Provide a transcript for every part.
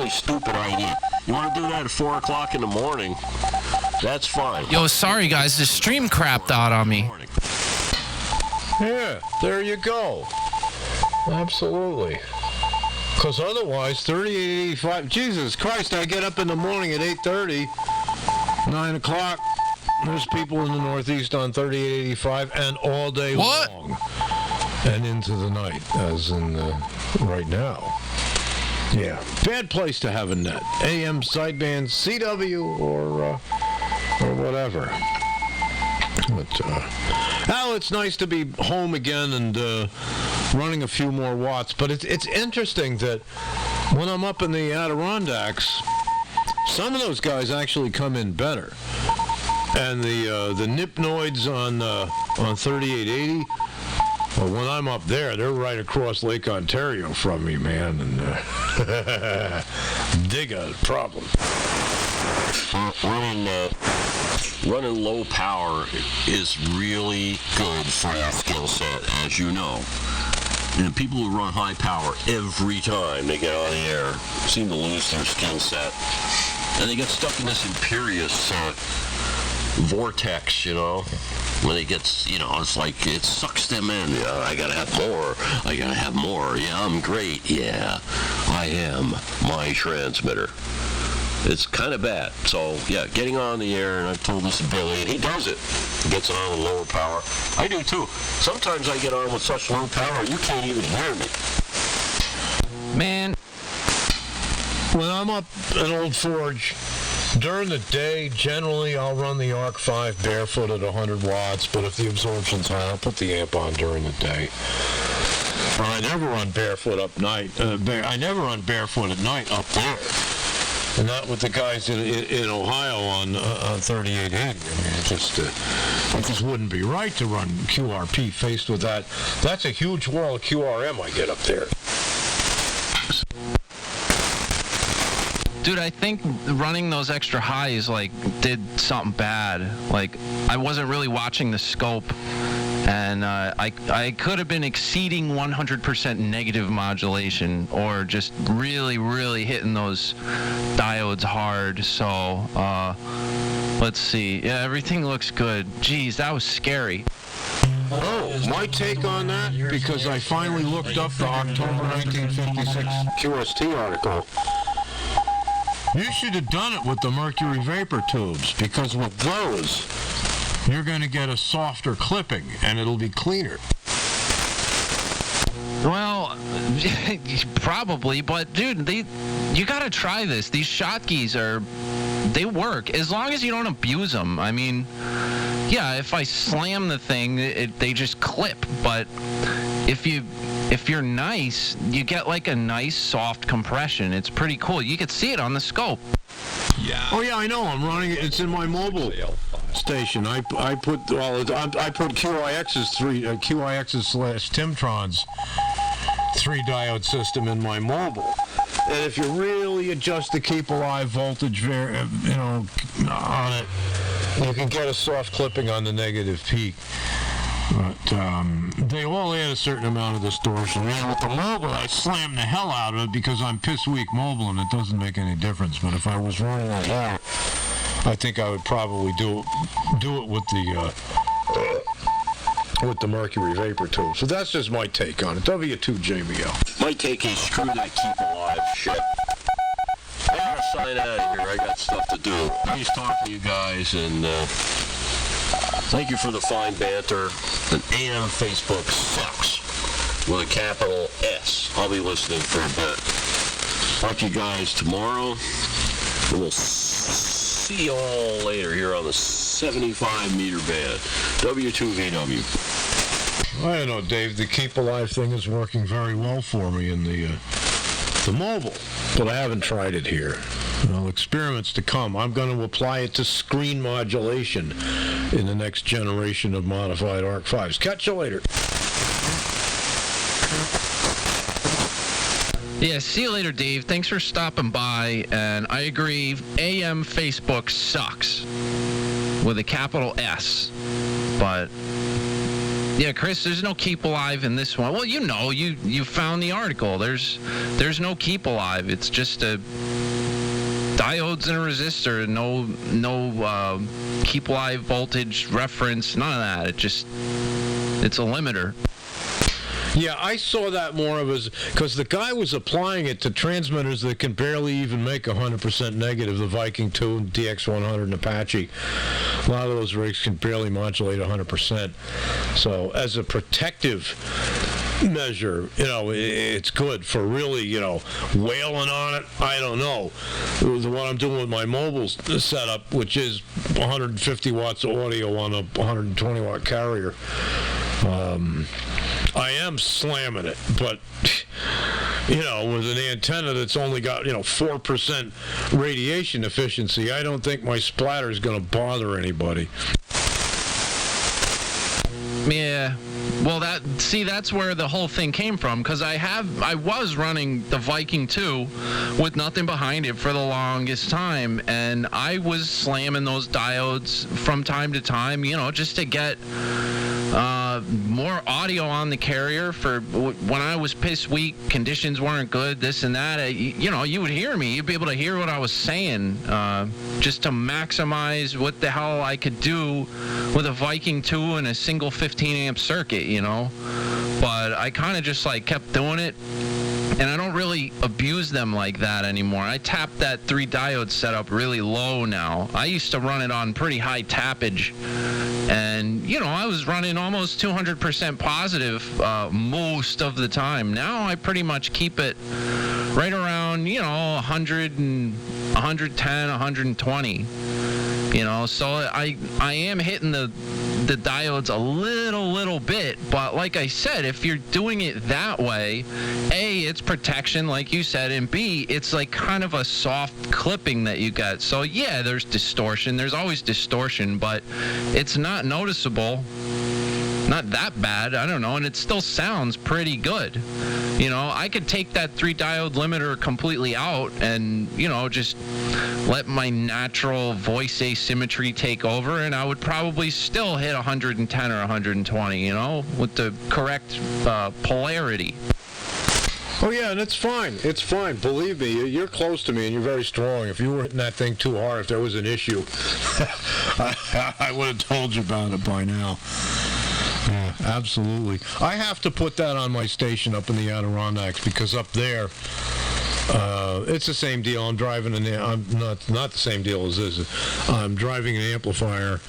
really stupid idea. You want to do that at 4 o'clock in the morning, that's fine. Yo, sorry guys, the stream crapped out on me. Yeah, there you go. Absolutely. Because otherwise, 38.85, Jesus Christ, I get up in the morning at 8:30, 9 o'clock. There's people in the Northeast on 38.85 and all day long. And into the night, as in right now. Yeah, bad place to have a net. AM sideband, CW, or whatever. But, Al, it's nice to be home again and running a few more watts. But it's interesting that when I'm up in the Adirondacks, some of those guys actually come in better. And the Nipnoids on 3880, well, when I'm up there, they're right across Lake Ontario from me, man. And they got a problem. Running low power is really good for your skill set, as you know. And people who run high power every time they get on the air seem to lose their skill set. And they get stuck in this imperious vortex, you know, when it gets, you know, it's like it sucks them in. Yeah, I gotta have more. I gotta have more. Yeah, I'm great. Yeah, I am my transmitter. It's kind of bad. So, yeah, getting on the air, and I've told this to Billy, and he does it. He gets on with lower power. I do, too. Sometimes I get on with such low power, you can't even hear me. Man. When I'm up at Old Forge, during the day, generally, I'll run the Arc 5 barefoot at 100 watts, but if the absorption's high, I'll put the amp on during the day. But I never run barefoot up night. I never run barefoot at night up there. And not with the guys in Ohio on 3880. I mean, it just wouldn't be right to run QRP faced with that. That's a huge wall of QRM I get up there. Dude, I think running those extra highs, like, did something bad. Like, I wasn't really watching the scope, and I could have been exceeding 100% negative modulation, or just really, really hitting those diodes hard. So, let's see. Yeah, everything looks good. Jeez, that was scary. Oh, my take on that, because I finally looked up the October 1956 QST article. You should have done it with the mercury vapor tubes, because with those, you're going to get a softer clipping, and it'll be cleaner. Well, probably, but dude, you gotta try this. These shotkeys they work, as long as you don't abuse them. I mean, yeah, if I slam the thing, they just clip, but if you're nice, you get like a nice soft compression. It's pretty cool. You can see it on the scope. Yeah. Oh yeah, I know. I'm running it. It's in my mobile station. I put QIX's/Timtron's 3-diode system in my mobile. And if you really adjust the keep alive voltage, on it, you can get a soft clipping on the negative peak. But they all add a certain amount of distortion. And with the mobile, I slam the hell out of it because I'm piss weak mobile and it doesn't make any difference. But if I was running it out, I think I would probably do it with the mercury vapor tube. So that's just my take on it. W2JBL. My take is screw that keep alive shit. I gotta sign out of here. I got stuff to do. Nice talking to you guys, and thank you for the fine banter. And AM Facebook sucks with a capital S. I'll be listening for a bit. Talk to you guys tomorrow, and we'll see you all later here on the 75-meter band. W2VW. I don't know, Dave. The keep alive thing is working very well for me in the mobile, but I haven't tried it here. Well, experiments to come. I'm going to apply it to screen modulation in the next generation of modified Arc 5s. Catch you later. Yeah, see you later, Dave. Thanks for stopping by. And I agree, AM Facebook sucks with a capital S. But yeah, Chris, there's no keep alive in this one. Well, you know, you found the article. There's no keep alive. It's just a diodes and a resistor, no keep live voltage reference, none of that. It's a limiter. Yeah, I saw that more of as because the guy was applying it to transmitters that can barely even make 100% negative. The Viking 2 and DX100 and Apache. A lot of those rigs can barely modulate 100%. So as a protective measure, it's good. For really, wailing on it, I don't know. What I'm doing with my mobile setup, which is 150 watts of audio on a 120 watt carrier, I am slamming it, but with an antenna that's only got 4% radiation efficiency, I don't think my splatter is going to bother anybody. Yeah. Well, that's where the whole thing came from, because I was running the Viking 2 with nothing behind it for the longest time, and I was slamming those diodes from time to time, just to get more audio on the carrier for when I was piss weak, conditions weren't good, this and that. You would hear me. You'd be able to hear what I was saying, just to maximize what the hell I could do with a Viking 2 and a single 15 amp circuit, But I kind of just kept doing it, and I don't really abuse them like that anymore. I tap that 3 diode setup really low now. I used to run it on pretty high tappage, and I was running almost 200% positive most of the time. Now I pretty much keep it right around 100 and 110, 120. So I am hitting the diodes a little bit, but like I said, if you're doing it that way, A, it's protection, like you said, and B, it's kind of a soft clipping that you get. So yeah, there's distortion. There's always distortion, but it's not noticeable. Not that bad, I don't know, and it still sounds pretty good. I could take that 3 diode limiter completely out and, just let my natural voice asymmetry take over, and I would probably still hit 110 or 120, with the correct polarity. Oh, yeah, and it's fine. It's fine. Believe me, you're close to me, and you're very strong. If you were hitting that thing too hard, if there was an issue, I would have told you about it by now. Yeah, absolutely. I have to put that on my station up in the Adirondacks, because up there, it's the same deal. I'm driving I'm not the same deal as this. I'm driving an amplifier,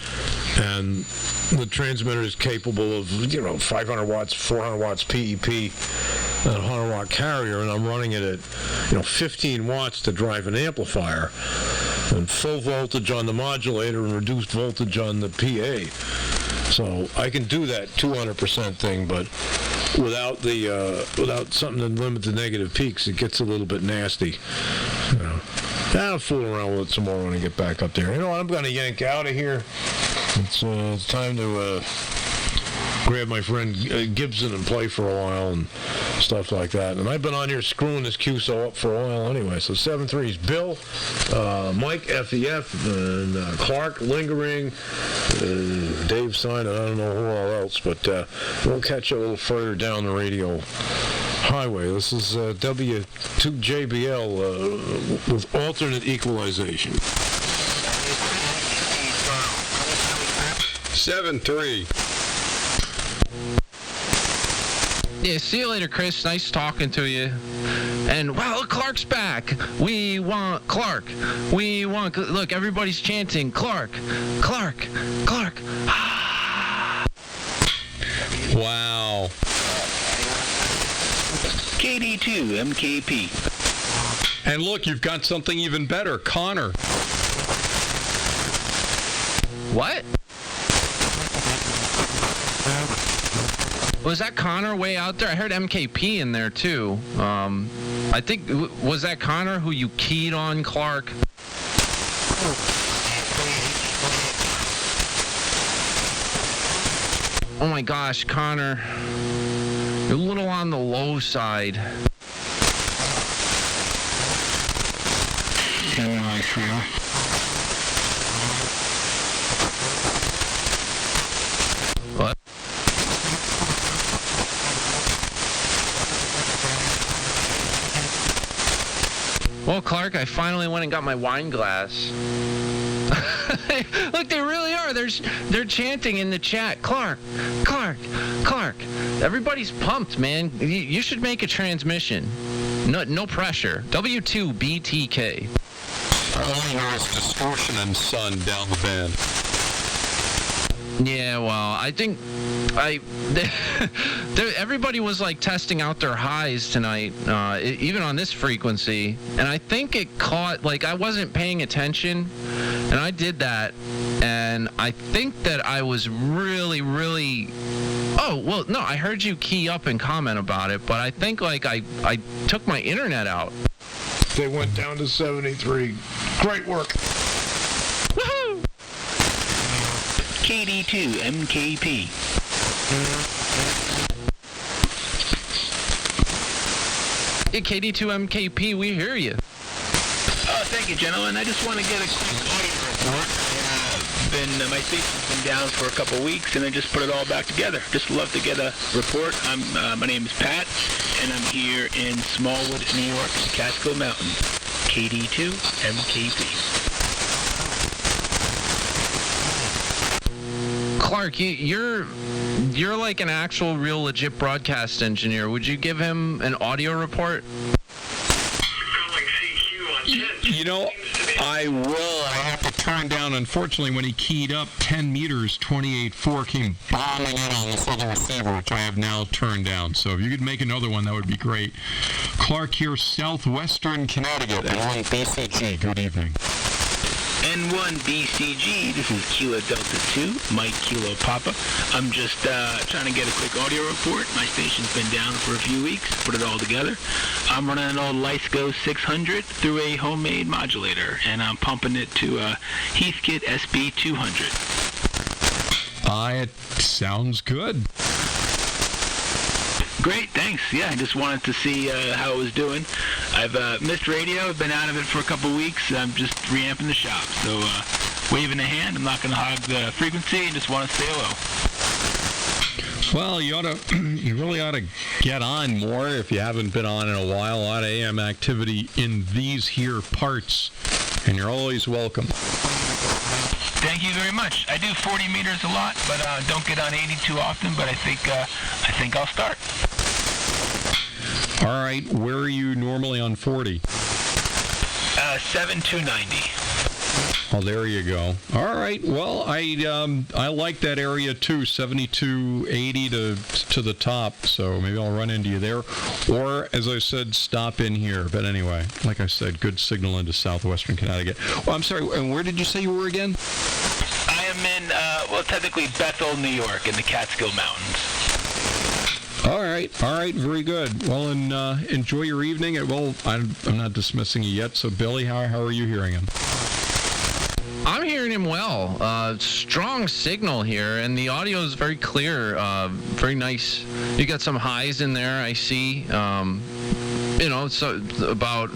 and the transmitter is capable of 500 watts, 400 watts PEP, and a 100 watt carrier, and I'm running it at 15 watts to drive an amplifier, and full voltage on the modulator and reduced voltage on the PA. So I can do that 200% thing, but without something to limit the negative peaks, it gets a little bit nasty. I'll fool around with it some more when I get back up there. I'm going to yank out of here. It's time to grab my friend Gibson and play for a while and stuff like that. And I've been on here screwing this QSO up for a while anyway. So 7-3's Bill, Mike, FEF, and Clark, Lingering, Dave Sign, and I don't know who all else, but we'll catch you a little further down the radio highway. This is W2JBL with alternate equalization. 7-3. Yeah, see you later, Chris. Nice talking to you. And, wow, look, Clark's back. We want Clark. We want... Look, everybody's chanting, Clark, Clark, Clark. Wow. KD2 MKP. And look, you've got something even better. Connor. What? Was that Connor way out there? I heard MKP in there, too. I think, was that Connor who you keyed on, Clark? Oh my gosh, Connor. You're a little on the low side. What? Well, Clark, Clark, I finally went and got my wine glass. Look, they really are. They're chanting in the chat. Clark. Everybody's pumped, man. You should make a transmission. No pressure. W2BTK. All you know is distortion and sun down the band. Yeah, well, I think everybody was like testing out their highs tonight, even on this frequency, and I think it caught, like, I wasn't paying attention, and I did that, and I think that I was really, oh, well, no, I heard you key up and comment about it, but I think, like, I took my internet out. They went down to 73. Great work. Woohoo! KD2 MKP. Yeah, KD2MKP, we hear you. Thank you, gentlemen. I just want to get a quick audio report. My station's been down for a couple weeks, and I just put it all back together. Just love to get a report. My name is Pat, and I'm here in Smallwood, New York, Catskill Mountains. KD2 MKP. Clark, you're like an actual, real, legit broadcast engineer. Would you give him an audio report? You know, I will. I have to turn down, unfortunately, when he keyed up 10 meters, 28.4 came bombing in on this other receiver, which I have now turned down. So if you could make another one, that would be great. Clark here, southwestern Connecticut, N1 BCG. Good evening. N1 BCG, this is Kilo Delta 2, Mike Kilo Papa. I'm just trying to get a quick audio report. My station's been down for a few weeks, put it all together. I'm running an old Lysco 600 through a homemade modulator, and I'm pumping it to a Heathkit SB 200. It sounds good. Great, thanks. Yeah, I just wanted to see how it was doing. I've missed radio. I've been out of it for a couple weeks. I'm just reamping the shop. So waving a hand. I'm not going to hog the frequency. I just want to say hello. Well, you really ought to get on more if you haven't been on in a while. A lot of AM activity in these here parts, and you're always welcome. Thank you very much. I do 40 meters a lot, but don't get on 80 too often. But I think I'll start. All right, where are you normally on 40? 7290. Oh, there you go. All right. Well, I like that area too, 7280 to the top. So maybe I'll run into you there, or as I said, stop in here. But anyway, like I said, good signal into southwestern Connecticut. Well, I'm sorry. And where did you say you were again? I am in technically Bethel, New York, in the Catskill Mountains. All right, very good. Well, and enjoy your evening. Well, I'm not dismissing you yet. So, Billy, how are you hearing him? I'm hearing him well. Strong signal here, and the audio is very clear. Very nice. You got some highs in there, I see. So about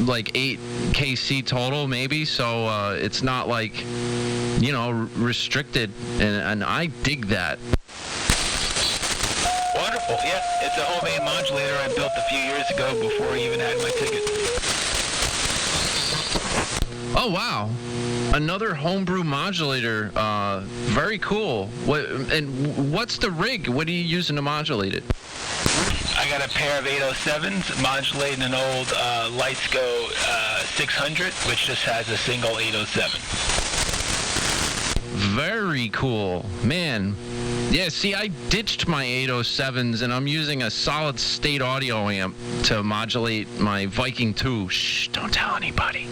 like 8 kc total, maybe. So it's not like, restricted, and I dig that. Wonderful. Yeah, it's a homemade modulator I built a few years ago before I even had my ticket. Oh, wow. Another homebrew modulator. Very cool. What's the rig? What are you using to modulate it? I got a pair of 807s modulating an old Lysco 600, which just has a single 807. Very cool. Man. Yeah, see, I ditched my 807s, and I'm using a solid-state audio amp to modulate my Viking 2. Shh, don't tell anybody.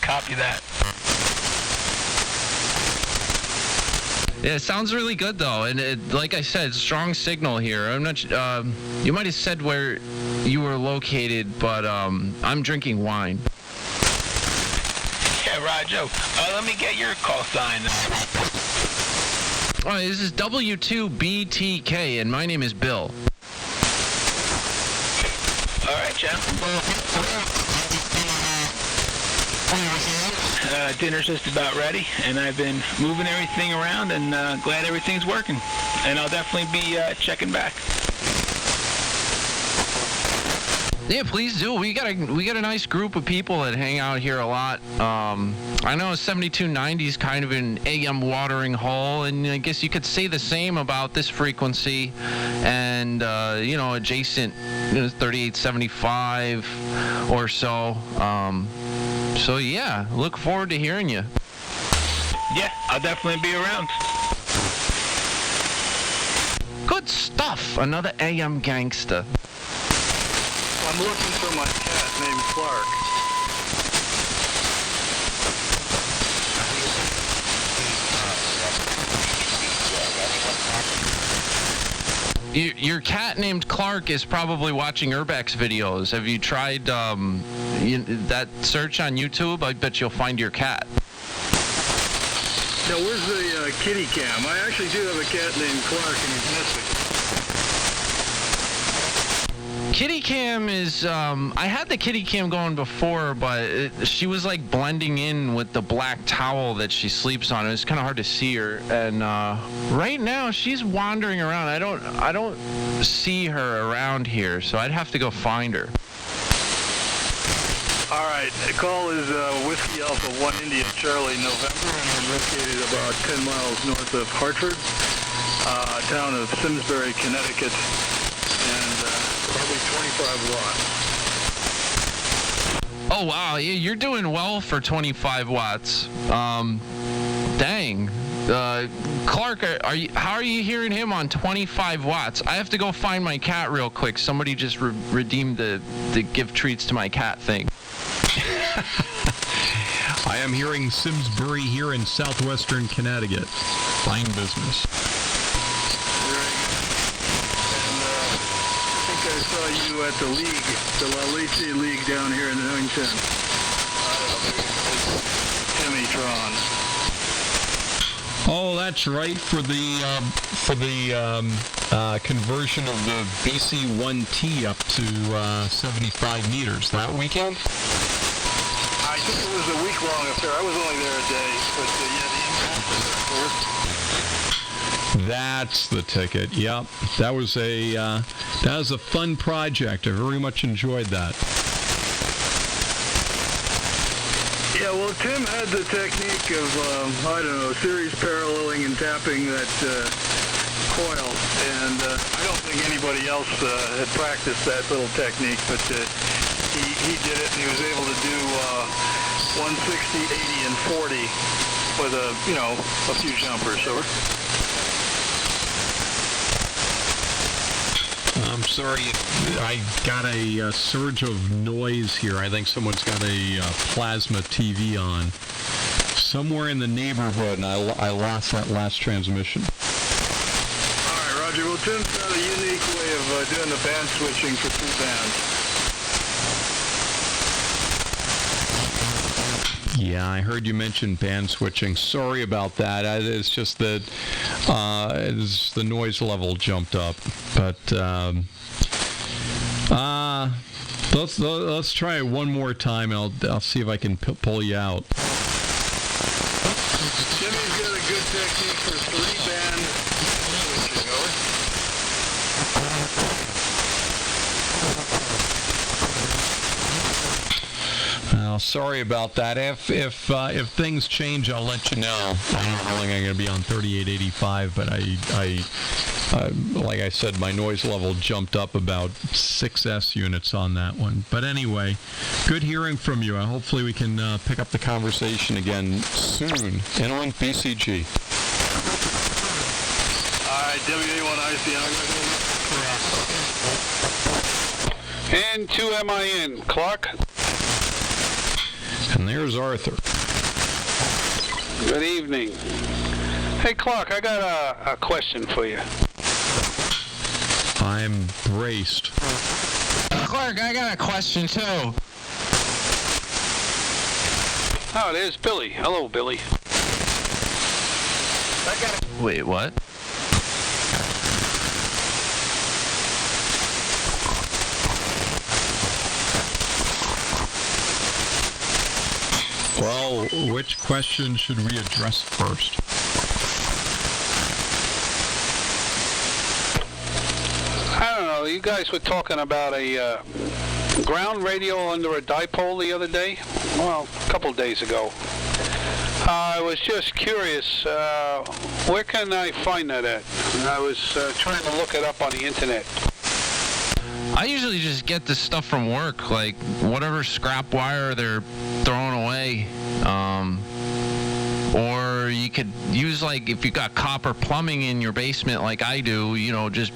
Copy that. Yeah, it sounds really good, though, and like I said, strong signal here. I'm not. You might have said where you were located, but I'm drinking wine. Yeah, Roger. Let me get your call sign. Oh, this is W2BTK, and my name is Bill. All right, Jeff. Dinner's just about ready, and I've been moving everything around, and glad everything's working. And I'll definitely be checking back. Yeah, please do. We got a nice group of people that hang out here a lot. I know 7290 is kind of an AM watering hole, and I guess you could say the same about this frequency and adjacent 3875 or so. So yeah, look forward to hearing you. Yeah, I'll definitely be around. Good stuff. Another AM gangster. I'm looking for my cat named Clark. Your cat named Clark is probably watching Urbex videos. Have you tried that search on YouTube? I bet you'll find your cat. Now, where's the kitty cam? I actually do have a cat named Clark, and he's missing. Kitty cam is, I had the kitty cam going before, but she was like blending in with the black towel that she sleeps on. It was kind of hard to see her. And right now she's wandering around. I don't see her around here, so I'd have to go find her. All right, the call is Whiskey Alpha 1 India Charlie November, and we're located about 10 miles north of Hartford, town of Simsbury, Connecticut, and probably 25 watts. Oh wow, you're doing well for 25 watts. Dang. Clark, how are you hearing him on 25 watts? I have to go find my cat real quick. Somebody just redeemed the give treats to my cat thing. I am hearing Simsbury here in southwestern Connecticut. Fine business. I saw you at the league, the La Leche League down here in Huntington. Timmy Tron. Oh, that's right, for the conversion of the BC-1T up to 75 meters that weekend. I think it was a week-long affair. I was only there a day, but yeah, the impact was there, of course. That's the ticket. Yep, that was a fun project. I very much enjoyed that. Yeah, well, Tim had the technique of series paralleling and tapping that coil, and I don't think anybody else had practiced that little technique, but he did it, and he was able to do 160, 80, and 40 with a few jumpers. So. I'm sorry, I got a surge of noise here. I think someone's got a plasma TV on somewhere in the neighborhood, and I lost that last transmission. All right, Roger. Well, Tim's got a unique way of doing the band switching for two bands. Yeah, I heard you mention band switching. Sorry about that. It's just that the noise level jumped up. But let's try it one more time. I'll see if I can pull you out. Jimmy's got a good technique for three-band switching. Over. Sorry about that. If things change, I'll let you know. I don't know how long I'm going to be on 3885, but I like I said, my noise level jumped up about 6S units on that one. But anyway, good hearing from you. Hopefully we can pick up the conversation again soon. Inland BCG. All right, WA1IC. And 2MIN. Clark. And there's Arthur. Good evening. Hey, Clark, I got a question for you. I'm braced. Clark, I got a question too. Oh, there's Billy. Hello, Billy. Wait, what? Well, which question should we address first? I don't know. You guys were talking about a ground radio under a dipole the other day. Well, a couple days ago. I was just curious, where can I find that at? I was trying to look it up on the internet. I usually just get this stuff from work, like whatever scrap wire they're throwing away. Or you could use, like, if you got copper plumbing in your basement like I do, just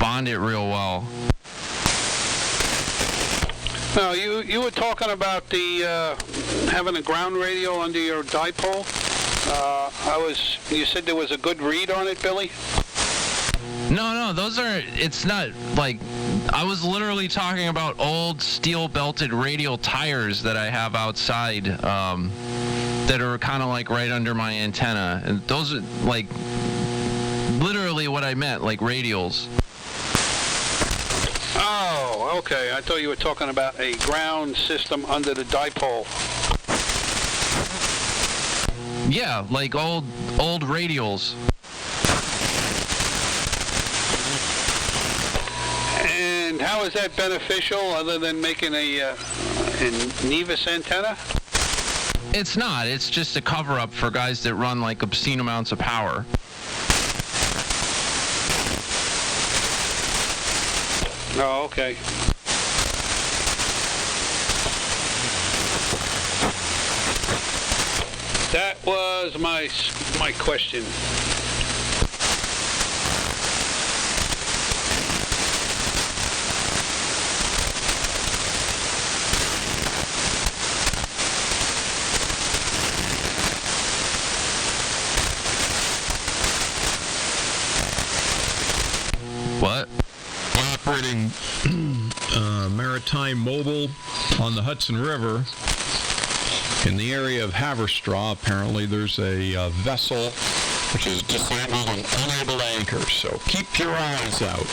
bond it real well. Now, you were talking about the having a ground radio under your dipole. You said there was a good read on it, Billy? No, it's not, like, I was literally talking about old steel-belted radial tires that I have outside that are kind of like right under my antenna. And those are, like, literally what I meant, like radials. Oh, okay. I thought you were talking about a ground system under the dipole. Yeah, like old radials. And how is that beneficial other than making a Nevis antenna? It's not. It's just a cover-up for guys that run like obscene amounts of power. Oh, okay. That was my question. What? Operating maritime mobile on the Hudson River. In the area of Haverstraw, apparently there's a vessel which is disabled and unable to anchor, so keep your eyes out.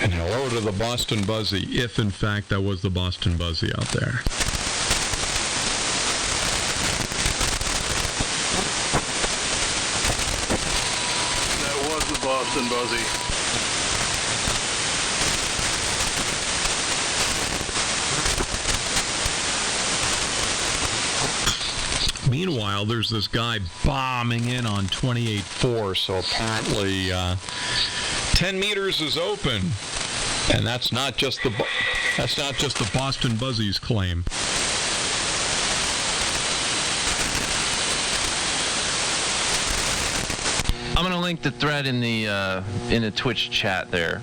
And hello to the Boston Buzzy, if in fact that was the Boston Buzzy out there. Boston Buzzy. Meanwhile, there's this guy bombing in on 28.4, so apparently 10 meters is open, and that's not just the Boston Buzzy's claim. I'm gonna link the thread in the Twitch chat there.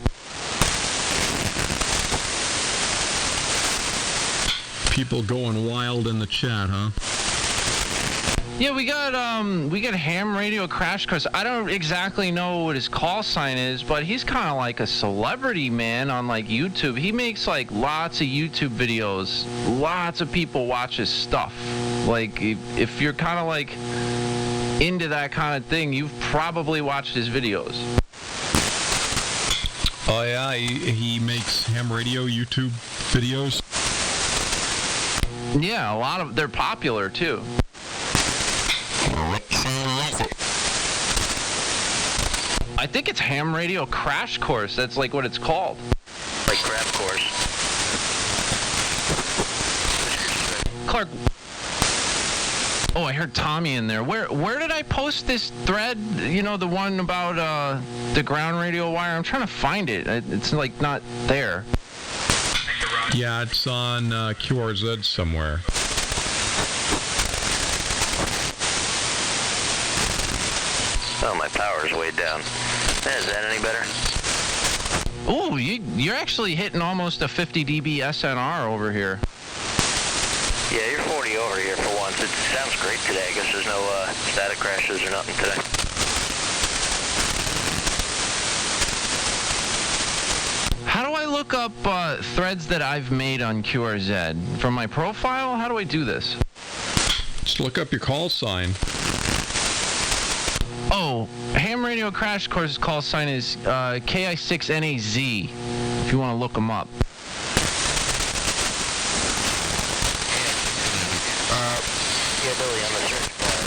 People going wild in the chat, huh? Yeah, we got Ham Radio Crash Course. I don't exactly know what his call sign is, but he's kind of like a celebrity, man, on like YouTube. He makes like lots of YouTube videos. Lots of people watch his stuff. Like if you're kind of like into that kind of thing, you've probably watched his videos. Oh yeah, he makes ham radio YouTube videos. Yeah, a lot of they're popular too. I think it's Ham Radio Crash Course. That's like what it's called. Like Crash Course. Clark. Oh, I heard Tommy in there. Where did I post this thread? You know, the one about the ground radio wire? I'm trying to find it. It's like not there. Yeah, it's on QRZ somewhere. Oh, my power's way down. Is that any better? Ooh, you're actually hitting almost a 50 dB SNR over here. Yeah, you're 40 over here for once. It sounds great today. I guess there's no static crashes or nothing today. How do I look up threads that I've made on QRZ? From my profile? How do I do this? Just look up your call sign. Oh, Ham Radio Crash Course's call sign is KI6NAZ, if you want to look them up. Yeah, Billy, on the search bar,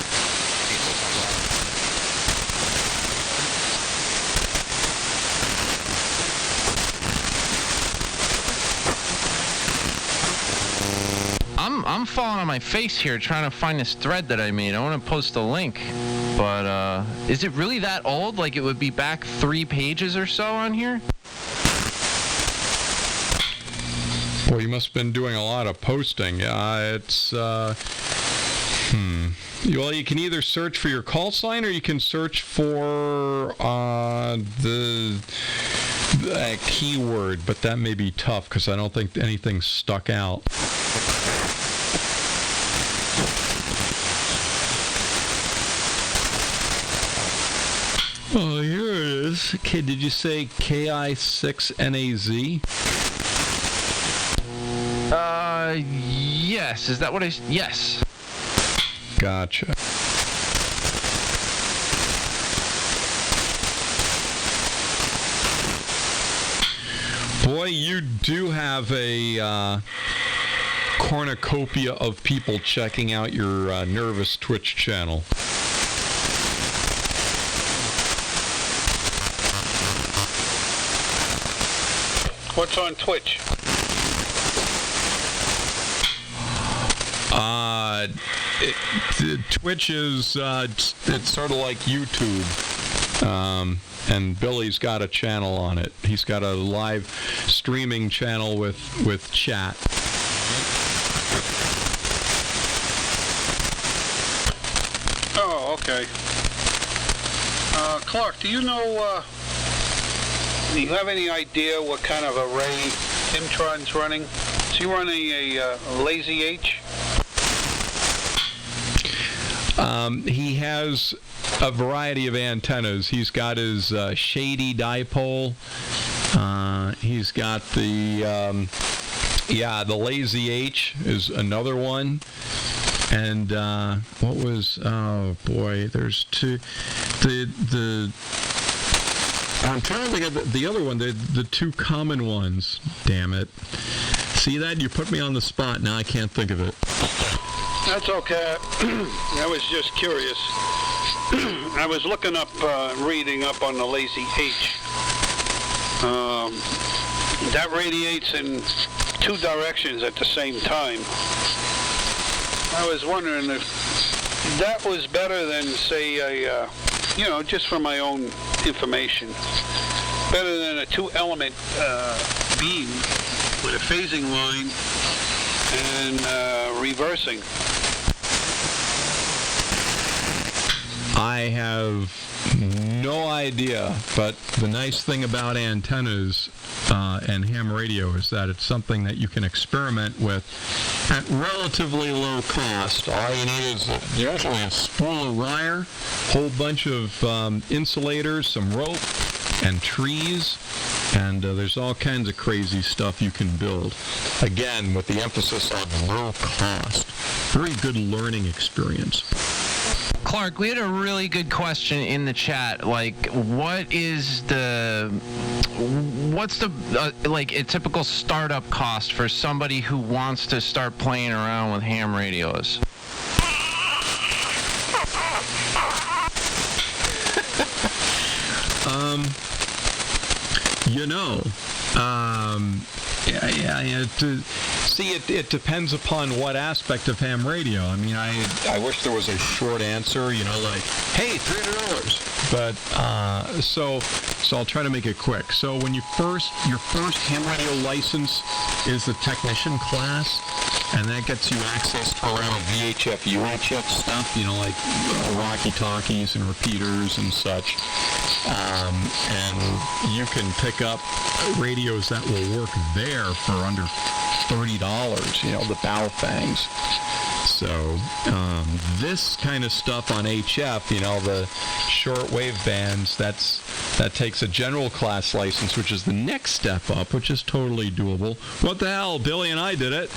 I'm falling on my face here trying to find this thread that I made. I want to post a link, but is it really that old? Like it would be back 3 pages or so on here? Well, you must have been doing a lot of posting. It's Well, you can either search for your call sign or you can search for the keyword, but that may be tough because I don't think anything stuck out. Oh, here it is. Okay, did you say KI6NAZ? Yes. Is that what yes. Gotcha. Boy, you do have a cornucopia of people checking out your Nervous Twitch channel. What's on Twitch? Twitch is it's sort of like YouTube, and Billy's got a channel on it. He's got a live streaming channel with chat. Oh, okay. Clark, do you know? Do you have any idea what kind of array Timtron's running? Is he running a Lazy H? He has a variety of antennas. He's got his shady dipole. He's got the Lazy H is another one. And what was? Oh boy, there's two. I'm trying to think of the other one. The two common ones. Damn it! See that? You put me on the spot. Now I can't think of it. That's okay. I was just curious. I was looking up, reading up on the Lazy H. That radiates in 2 directions at the same time. I was wondering if that was better than, say, just for my own information, better than a 2-element beam with a phasing line and reversing. I have no idea, but the nice thing about antennas and ham radio is that it's something that you can experiment with at relatively low cost. All you need is usually a spool of wire, whole bunch of insulators, some rope, and trees, and there's all kinds of crazy stuff you can build. Again, with the emphasis on low cost. Very good learning experience. Clark, we had a really good question in the chat. Like, what's the a typical startup cost for somebody who wants to start playing around with ham radios? It depends upon what aspect of ham radio. I mean, I wish there was a short answer, like, hey, $300. But, so I'll try to make it quick. So when your first ham radio license is the technician class, and that gets you access to around VHF, UHF stuff, like walkie-talkies and repeaters and such. And you can pick up radios that will work there for under $30, the Baofangs. So this kind of stuff on HF, the shortwave bands, that takes a general class license, which is the next step up, which is totally doable. What the hell? Billy and I did it.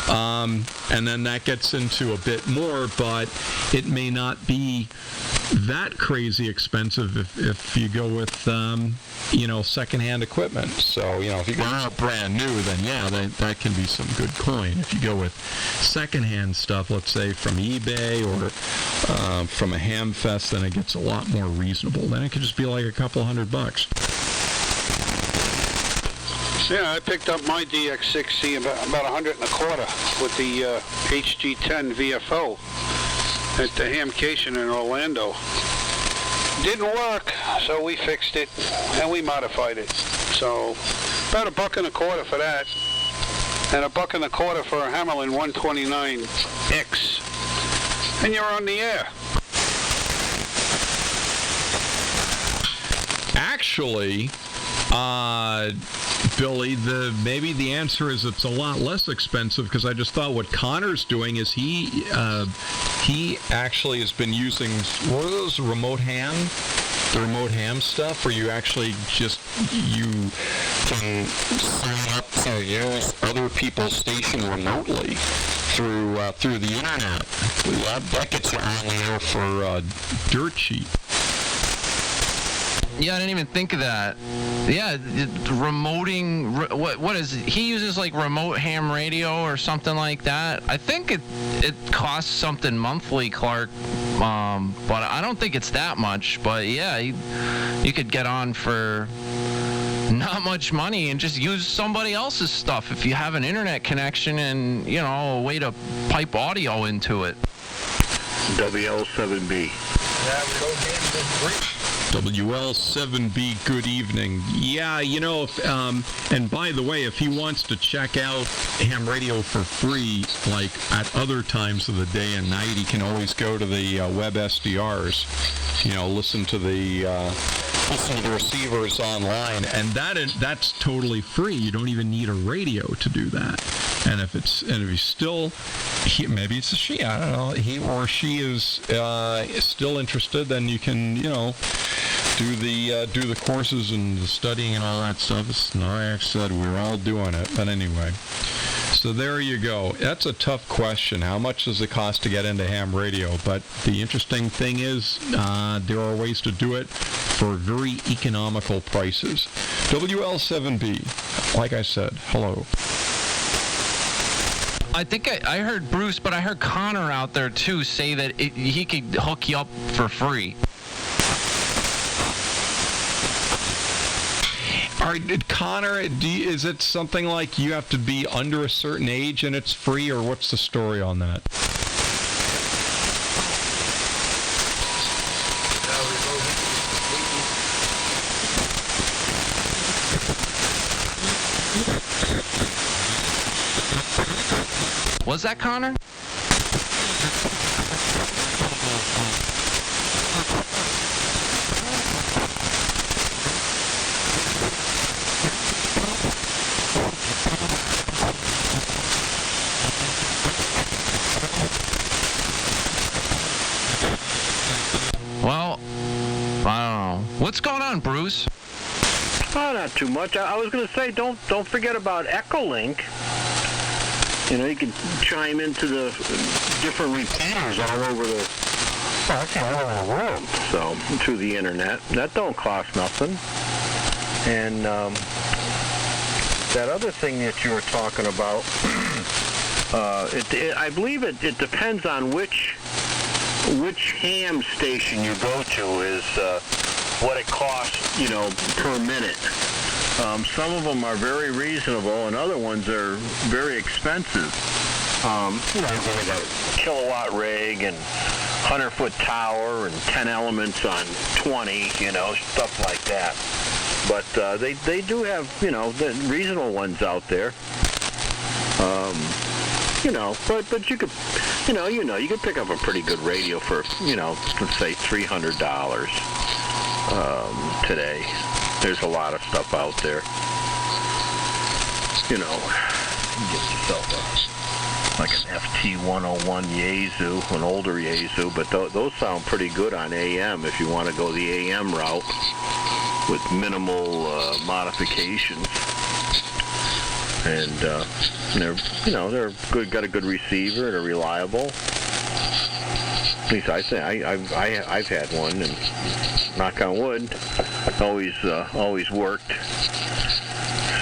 And then that gets into a bit more, but it may not be that crazy expensive if you go with secondhand equipment. So if you go out brand new, then that can be some good coin. If you go with secondhand stuff, let's say from eBay or from a ham fest, then it gets a lot more reasonable. Then it could just be like a couple $100. Yeah, I picked up my DX6C about 100 and a quarter with the HG10 VFO at the Hamcation in Orlando. Didn't work, so we fixed it and we modified it. So about $1.25 for that, and $1.25 for a Hammerlin 129X, and you're on the air. Actually, Billy, maybe the answer is it's a lot less expensive, because I just thought what Connor's doing is he actually has been using, what are those, the remote ham stuff, where you actually you can sign up to use other people's station remotely through the internet. That gets you on the air for dirt cheap. Yeah, I didn't even think of that. Yeah, remoting. What is it? He uses like remote ham radio or something like that. I think it costs something monthly, Clark. But I don't think it's that much. But yeah, you could get on for not much money and just use somebody else's stuff if you have an internet connection and, you know, a way to pipe audio into it. WL7B. WL7B, good evening. Yeah, you know, and by the way, if he wants to check out ham radio for free, like at other times of the day and night, he can always go to the web SDRs, you know, listen to the receivers online, and that's totally free. You don't even need a radio to do that. And if he's still, maybe it's a she, I don't know, he or she is still interested, then you can, you know, do the courses and the studying and all that stuff. It's not, like I said, we're all doing it. But anyway, so there you go. That's a tough question. How much does it cost to get into ham radio? But the interesting thing is there are ways to do it for very economical prices. WL7B, like I said, hello. I think I heard Bruce, but I heard Connor out there too say that he could hook you up for free. All right, Connor, is it something like you have to be under a certain age and it's free, or what's the story on that? Was that Connor? Well, I don't know. What's going on, Bruce? Oh, not too much. I was going to say, don't forget about Echolink. You know, you can chime into the different repeaters all over the world. So, through the internet. That don't cost nothing. And that other thing that you were talking about, I believe it depends on which ham station you go to is what it costs, you know, per minute. Some of them are very reasonable, and other ones are very expensive. You know, like a kilowatt rig and 100-foot tower and 10 elements on 20, you know, stuff like that. But they do have, you know, the reasonable ones out there. You know, but you could, you could pick up a pretty good radio for, you know, let's say $300 today. There's a lot of stuff out there. You know, you get yourself like an FT101 Yaesu, an older Yaesu, but those sound pretty good on AM if you want to go the AM route with minimal modifications. And they're, you know, they're good, got a good receiver and are reliable. At least I say I've had one, and knock on wood, always worked.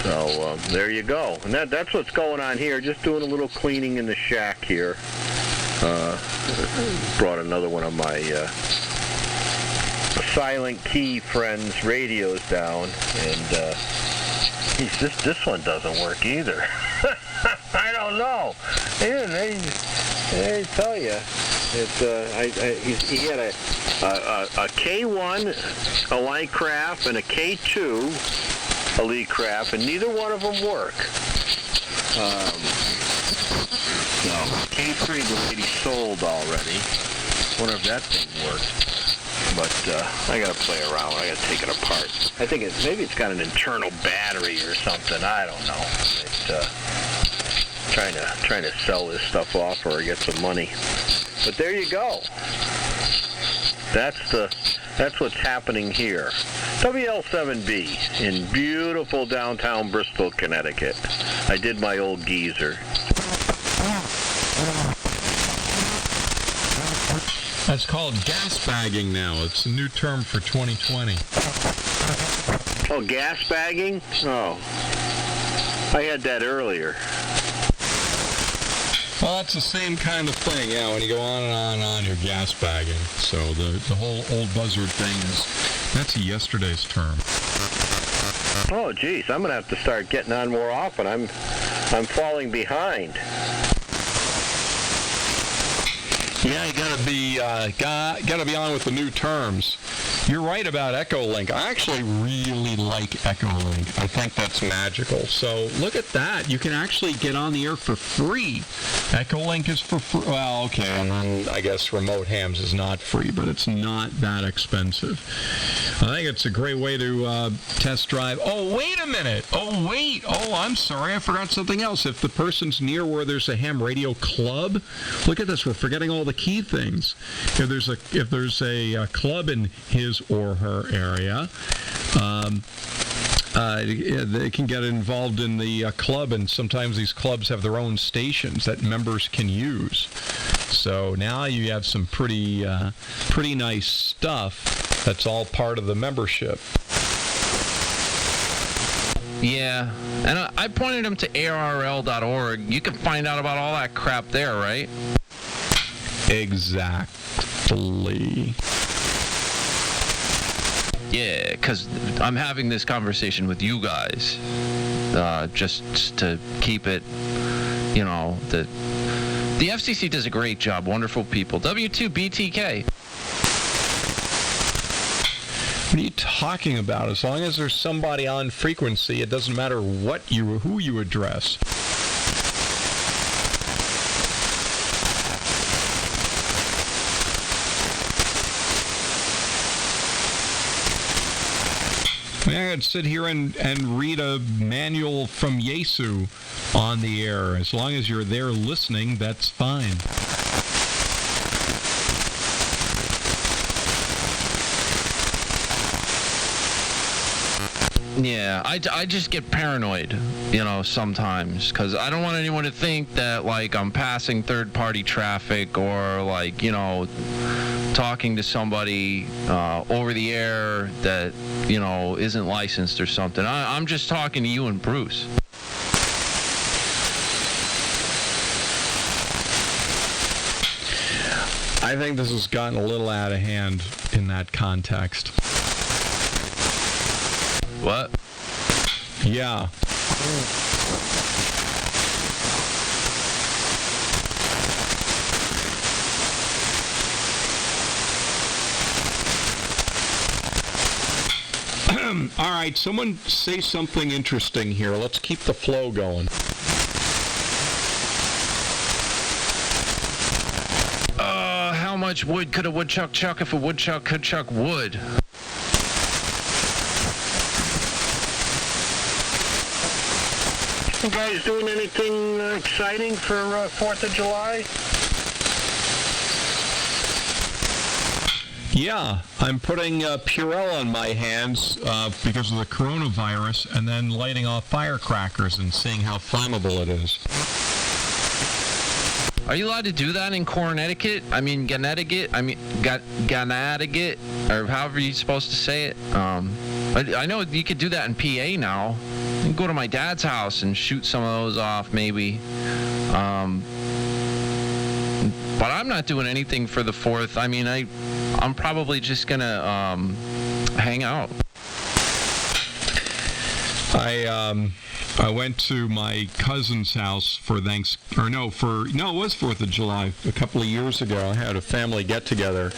So there you go, and that's what's going on here. Just doing a little cleaning in the shack here. Brought another one of my Silent Key friends' radios down, and geez, this one doesn't work either. I don't know. They tell you. He had a K1 Elite Craft and a K2 Elite Craft, and neither one of them work. No, K3 the lady sold already. Wonder if that thing worked. But I gotta play around. I gotta take it apart. I think maybe it's got an internal battery or something. I don't know. It's trying to sell this stuff off or get some money. But there you go. That's what's happening here. WL7B in beautiful downtown Bristol, Connecticut. I did my old geezer. That's called gas bagging now. It's a new term for 2020. Oh, gas bagging? Oh. I had that earlier. Well, that's the same kind of thing, yeah. When you go on and on and on, you're gas bagging. So the whole old buzzard thing that's yesterday's term. Oh, geez, I'm gonna have to start getting on more often. I'm falling behind. Yeah, you gotta be on with the new terms. You're right about Echolink. I actually really like Echolink. I think that's magical. So look at that. You can actually get on the air for free. Echolink is for free. Well, okay, and then I guess remote hams is not free, but it's not that expensive. I think it's a great way to test drive. Oh, wait a minute. Oh, wait. Oh, I'm sorry. I forgot something else. If the person's near where there's a ham radio club, look at this. We're forgetting all the key things. If there's a club in his or her area, they can get involved in the club, and sometimes these clubs have their own stations that members can use. So now you have some pretty nice stuff that's all part of the membership. Yeah, and I pointed him to ARRL.org. You can find out about all that crap there, right? Exactly. Yeah, because I'm having this conversation with you guys, just to keep it, the FCC does a great job. Wonderful people. W2BTK. What are you talking about? As long as there's somebody on frequency, it doesn't matter who you address. I could sit here and read a manual from Yesu on the air. As long as you're there listening, that's fine. Yeah, I just get paranoid, sometimes, because I don't want anyone to think that, I'm passing third-party traffic or, talking to somebody over the air that, isn't licensed or something. I'm just talking to you and Bruce. I think this has gotten a little out of hand in that context. What? Yeah. All right, someone say something interesting here. Let's keep the flow going. How much wood could a woodchuck chuck if a woodchuck could chuck wood? You guys doing anything exciting for 4th of July? Yeah, I'm putting Purell on my hands because of the coronavirus, and then lighting off firecrackers and seeing how flammable it is. Are you allowed to do that in Connecticut? Connecticut, or however you're supposed to say it. I know you could do that in PA now. You can go to my dad's house and shoot some of those off, maybe. But I'm not doing anything for the 4th. I'm probably just gonna hang out. I went to my cousin's house for it was 4th of July a couple of years ago. I had a family get-together,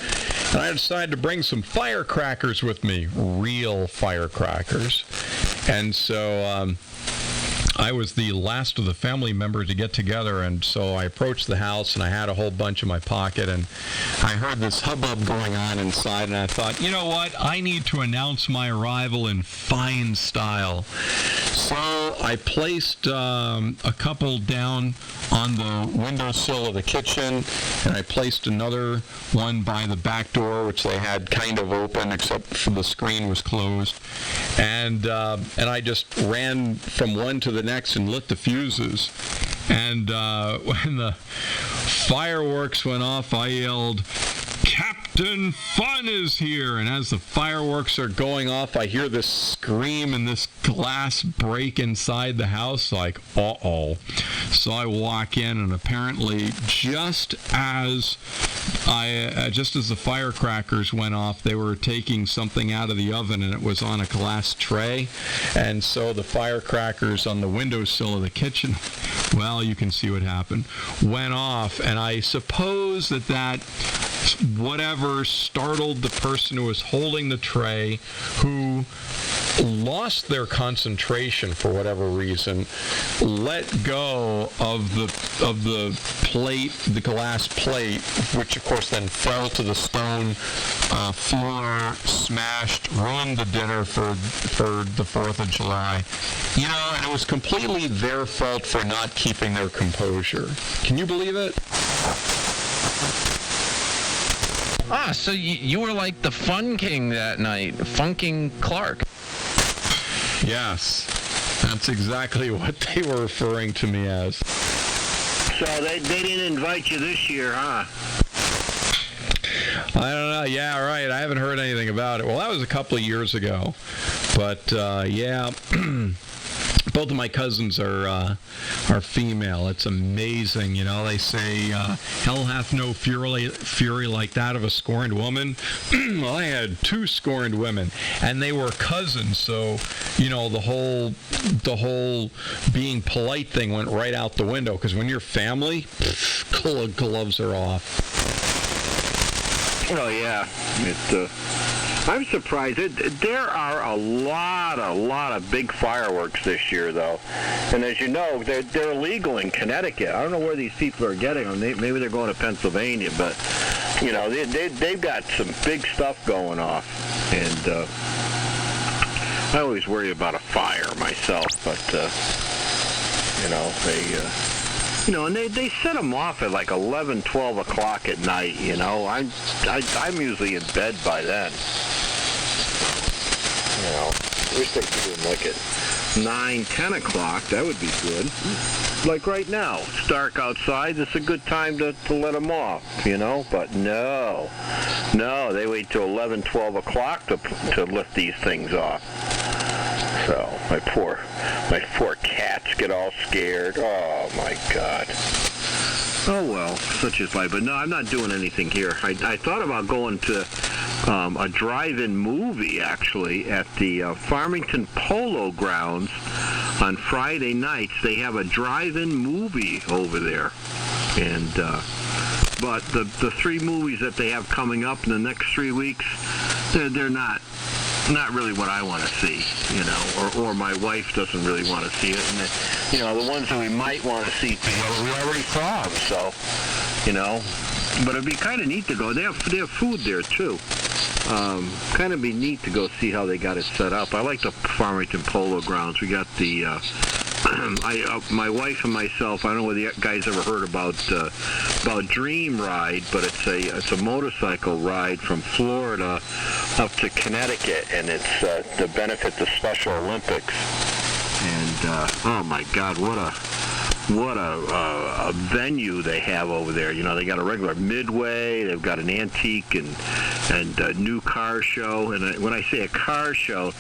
and I decided to bring some firecrackers with me, real firecrackers. And so I was the last of the family members to get together, and so I approached the house, and I had a whole bunch in my pocket, and I heard this hubbub going on inside, and I thought, you know what, I need to announce my arrival in fine style. So I placed a couple down on the windowsill of the kitchen, and I placed another one by the back door, which they had kind of open, except for the screen was closed, and I just ran from one to the next and lit the fuses. And when the fireworks went off, I yelled, "Captain Fun is here!" And as the fireworks are going off, I hear this scream and this glass break inside the house, like, uh-oh. So I walk in, and apparently just as the firecrackers went off, they were taking something out of the oven, and it was on a glass tray. And so the firecrackers on the windowsill of the kitchen, well, you can see what happened, went off. And I suppose that whatever startled the person who was holding the tray, who lost their concentration for whatever reason, let go of the plate, the glass plate, which of course then fell to the stone floor, smashed, ruined the dinner for the 4th of July. You know, and it was completely their fault for not keeping their composure. Can you believe it? Ah, so you were like the fun king that night, Funking Clark. Yes, that's exactly what they were referring to me as. So they didn't invite you this year, huh? I don't know. Yeah, right. I haven't heard anything about it. Well, that was a couple of years ago. But, yeah, both of my cousins are female. It's amazing. You know, they say, hell hath no fury like that of a scorned woman. Well, I had 2 scorned women, and they were cousins. So, you know, the whole being polite thing went right out the window. Because when you're family, gloves are off. Oh, yeah. I'm surprised. There are a lot of big fireworks this year, though. And as you know, they're illegal in Connecticut. I don't know where these people are getting them. Maybe they're going to Pennsylvania, but, you know, they've got some big stuff going off. And I always worry about a fire myself, but, you know, and they set them off at like 11, 12 o'clock at night, you know. I'm usually in bed by then. You know, I wish they could do them like at 9, 10 o'clock. That would be good. Like right now, it's dark outside. It's a good time to let them off, you know. But no, they wait till 11, 12 o'clock to lift these things off. So my poor cats get all scared. Oh my God. Oh well, such is life. But no, I'm not doing anything here. I thought about going to a drive-in movie actually at the Farmington Polo Grounds on Friday nights. They have a drive-in movie over there, and but the 3 movies that they have coming up in the next 3 weeks, they're not really what I want to see, you know, or my wife doesn't really want to see it. And, you know, the ones that we might want to see together, we already saw them, so, you know. But it'd be kind of neat to go. They have food there, too. Kind of be neat to go see how they got it set up. I like the Farmington Polo Grounds. We got the... my wife and myself, I don't know whether you guys ever heard about Dream Ride, but it's a motorcycle ride from Florida up to Connecticut, and it's to benefit the Special Olympics. And oh my God, what a venue they have over there. You know, they got a regular Midway, they've got an antique and a new car show. And when I say a car show,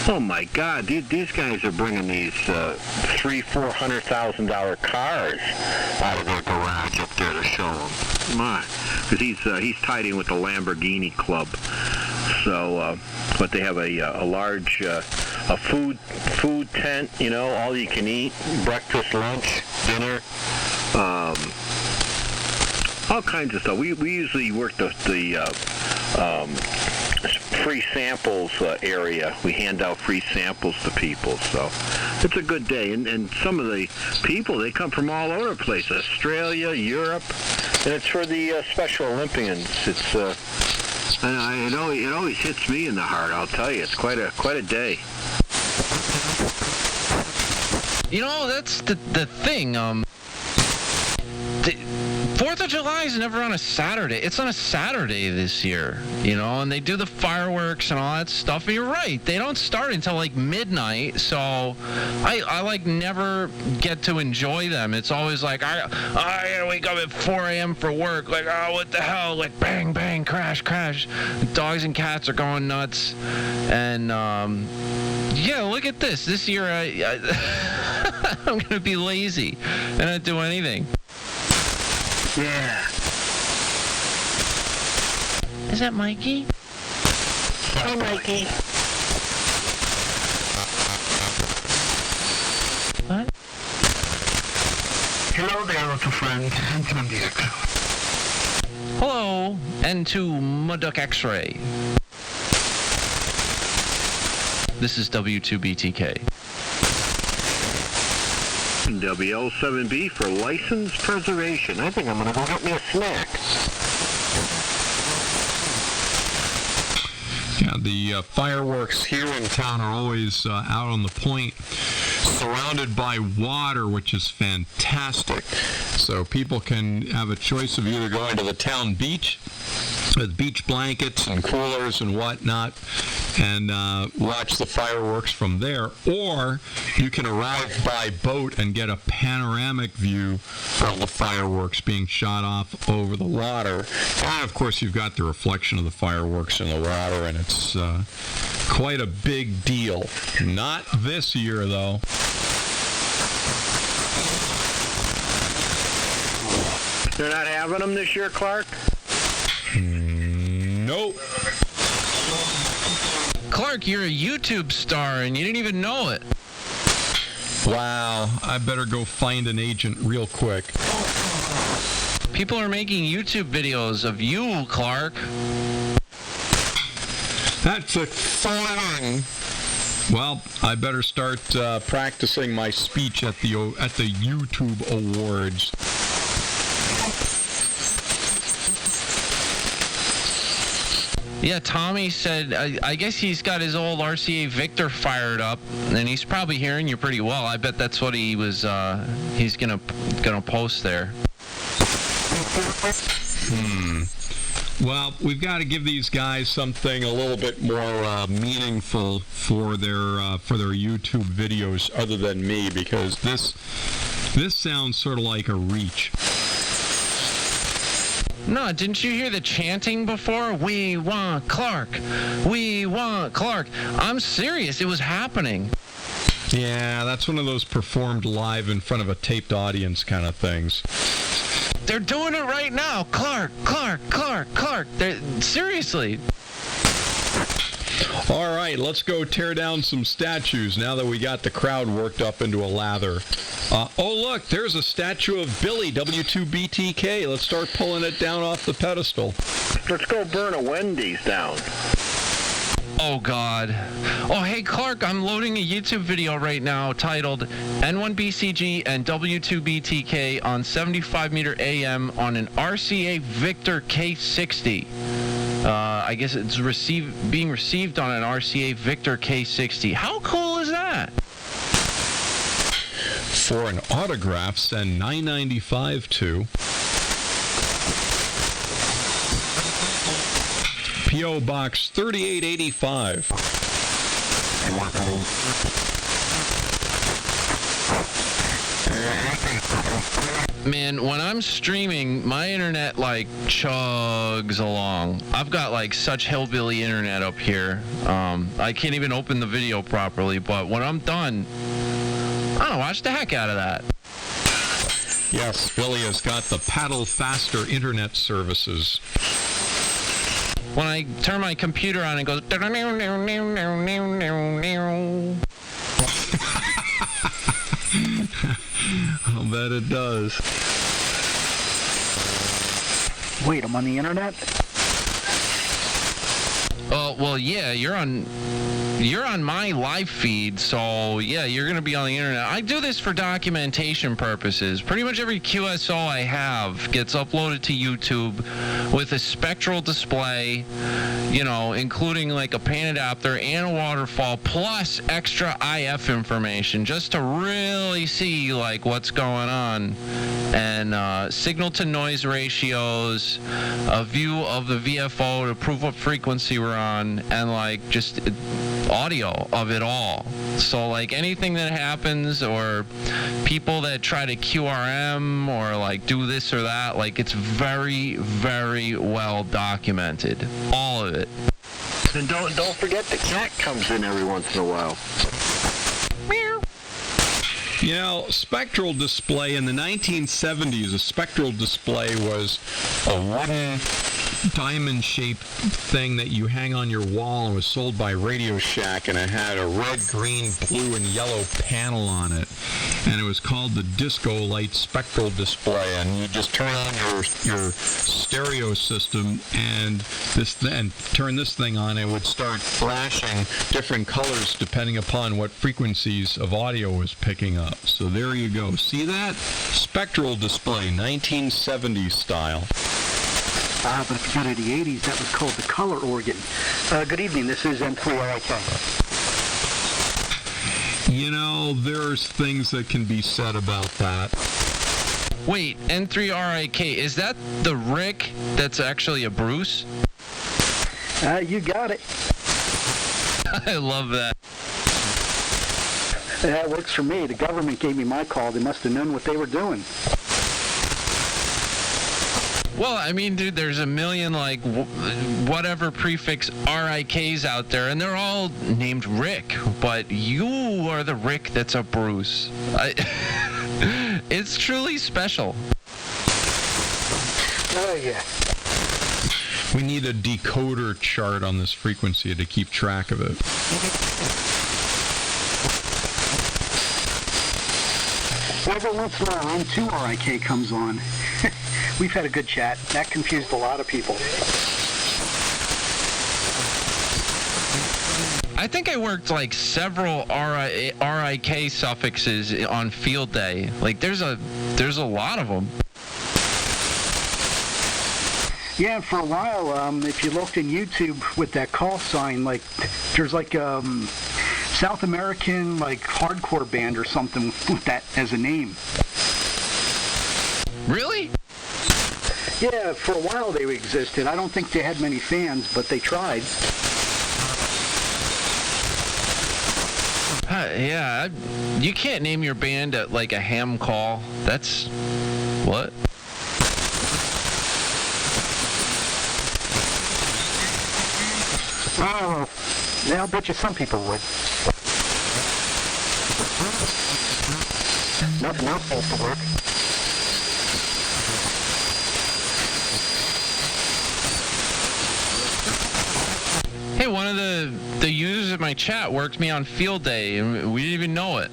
oh my God, these guys are bringing these $300,000-$400,000 cars out of their garage up there to show them. My, because he's tied in with the Lamborghini Club. So, but they have a large a food tent, all you can eat, breakfast, lunch, dinner, all kinds of stuff. We usually work the free samples area. We hand out free samples to people, so it's a good day. And some of the people, they come from all over the place, Australia, Europe, and it's for the Special Olympians. It's and it always hits me in the heart. I'll tell you, it's quite a day. That's the thing. 4th of July is never on a Saturday. It's on a Saturday this year, and they do the fireworks and all that stuff. And you're right. They don't start until like midnight. So I never get to enjoy them. It's always like, I gotta wake up at 4 a.m. for work. Like, oh, what the hell? Like, bang, bang, crash, crash. Dogs and cats are going nuts. And, yeah, look at this. This year, I'm going to be lazy and not do anything. Yeah. Is that Mikey? Hi, Mikey. What? Hello there, little friend. I'm Tom Diego. Hello, and to Mudduck X-Ray. This is W2BTK. WL7B for license preservation. I think I'm going to go get me a snack. Yeah, the fireworks here in town are always out on the point, surrounded by water, which is fantastic. So people can have a choice of either going to the town beach with beach blankets and coolers and whatnot and watch the fireworks from there, or you can arrive by boat and get a panoramic view of the fireworks being shot off over the water. And of course you've got the reflection of the fireworks in the water, and it's quite a big deal. Not this year though. They're not having them this year, Clark? Nope. Clark, you're a YouTube star and you didn't even know it. Wow, I better go find an agent real quick. People are making YouTube videos of you, Clark. That's a fun. Well, I better start practicing my speech at the YouTube Awards. Yeah, Tommy said, I guess he's got his old RCA Victor fired up, and he's probably hearing you pretty well. I bet that's what he was, he's gonna post there. Well, we've got to give these guys something a little bit more meaningful for their YouTube videos other than me, because this sounds sort of like a reach. No, didn't you hear the chanting before? We want Clark. We want Clark. I'm serious. It was happening. Yeah, that's one of those performed live in front of a taped audience kind of things. They're doing it right now. Clark, Clark, Clark, Clark. Seriously. All right, let's go tear down some statues now that we got the crowd worked up into a lather. Oh, look, there's a statue of Billy, W2BTK. Let's start pulling it down off the pedestal. Let's go burn a Wendy's down. Oh, God. Oh, hey, Clark, I'm loading a YouTube video right now titled N1BCG and W2BTK on 75 meter AM on an RCA Victor K60. I guess it's being received on an RCA Victor K60. How cool is that? For an autograph, send $9.95 to P.O. Box 3885. Man, when I'm streaming, my internet like chugs along. I've got like such hillbilly internet up here. I can't even open the video properly, but when I'm done, I don't know, watch the heck out of that. Yes, Billy has got the paddle faster internet services. when I turn my computer on, it goes. I'll bet it does. Wait, I'm on the internet? Oh, well, yeah, you're on my live feed, so yeah, you're gonna be on the internet. I do this for documentation purposes. Pretty much every QSO I have gets uploaded to YouTube with a spectral display, you know, including like a pan adapter and a waterfall, plus extra IF information, just to really see like what's going on, and signal to noise ratios, a view of the VFO to prove what frequency we're on, and like just audio of it all. So like anything that happens, or people that try to QRM or like do this or that, like it's very, very well documented, all of it. And don't forget the cat comes in every once in a while. You know, spectral display in the 1970s, a spectral display was a wooden diamond-shaped thing that you hang on your wall, and was sold by Radio Shack, and it had a red, green, blue, and yellow panel on it, and it was called the Disco Light Spectral Display, and you just turn on your stereo system, and turn this thing on, and it would start flashing different colors depending upon what frequencies of audio it was picking up. So there you go. See that? Spectral display, 1970s style. But if you go to the 80s, that was called the color organ. Good evening, this is N3RIK. You know, there's things that can be said about that. Wait, N3RIK, is that the Rick that's actually a Bruce? You got it. I love that. That works for me. The government gave me my call. They must have known what they were doing. Well, I mean, dude, there's a million, like, whatever prefix RIKs out there, and they're all named Rick, but you are the Rick that's a Bruce. It's truly special. Oh, yeah. We need a decoder chart on this frequency to keep track of it. Every once in a while, N2RIK comes on. We've had a good chat. That confused a lot of people. I think I worked like several RIK suffixes on field day. Like there's a lot of them. Yeah, for a while, if you looked in YouTube with that call sign, like there's like South American like hardcore band or something with that as a name. Really? Yeah, for a while they existed. I don't think they had many fans, but they tried. Yeah, you can't name your band like a ham call. That's what? Oh, yeah, I'll bet you some people would. Nothing else seems to work. Hey, one of the users in my chat worked me on field day, and we didn't even know it.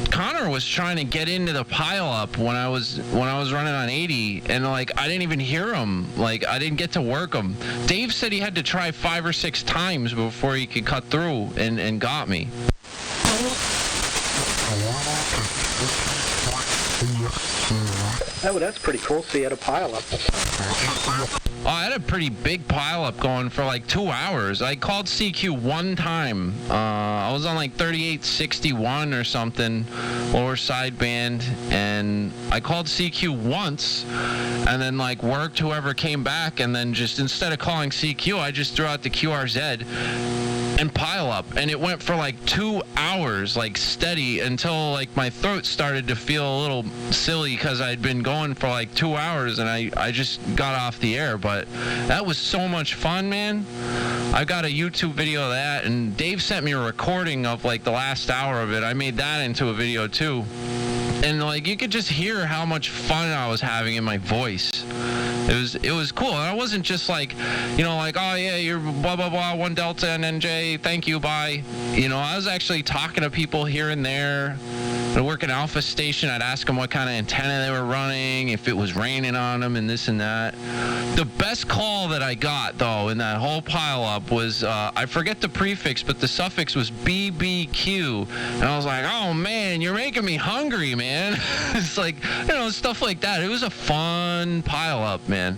Connor was trying to get into the pile-up when I was running on 80, and like I didn't even hear him. Like I didn't get to work him. Dave said he had to try 5 or 6 times before he could cut through and got me. Oh, that's pretty cool. So you had a pile-up. Oh, I had a pretty big pile-up going for like 2 hours. I called CQ one time. I was on like 3861 or something, lower sideband, and I called CQ once, and then like worked whoever came back, and then just instead of calling CQ, I just threw out the QRZ. and pile up, and it went for like 2 hours, like steady, until like my throat started to feel a little silly because I'd been going for like 2 hours, and I just got off the air. But that was so much fun, man. I got a YouTube video of that, and Dave sent me a recording of like the last hour of it. I made that into a video too, and like you could just hear how much fun I was having in my voice. It was cool. And I wasn't just like, like, oh yeah, you're blah blah blah, 1 Delta and NJ, thank you, bye. I was actually talking to people here and there. I work at Alpha Station. I'd ask them what kind of antenna they were running, if it was raining on them, and this and that. The best call that I got, though, in that whole pileup was, I forget the prefix, but the suffix was BBQ. And I was like, oh, man, you're making me hungry, man. It's like, stuff like that. It was a fun pileup, man.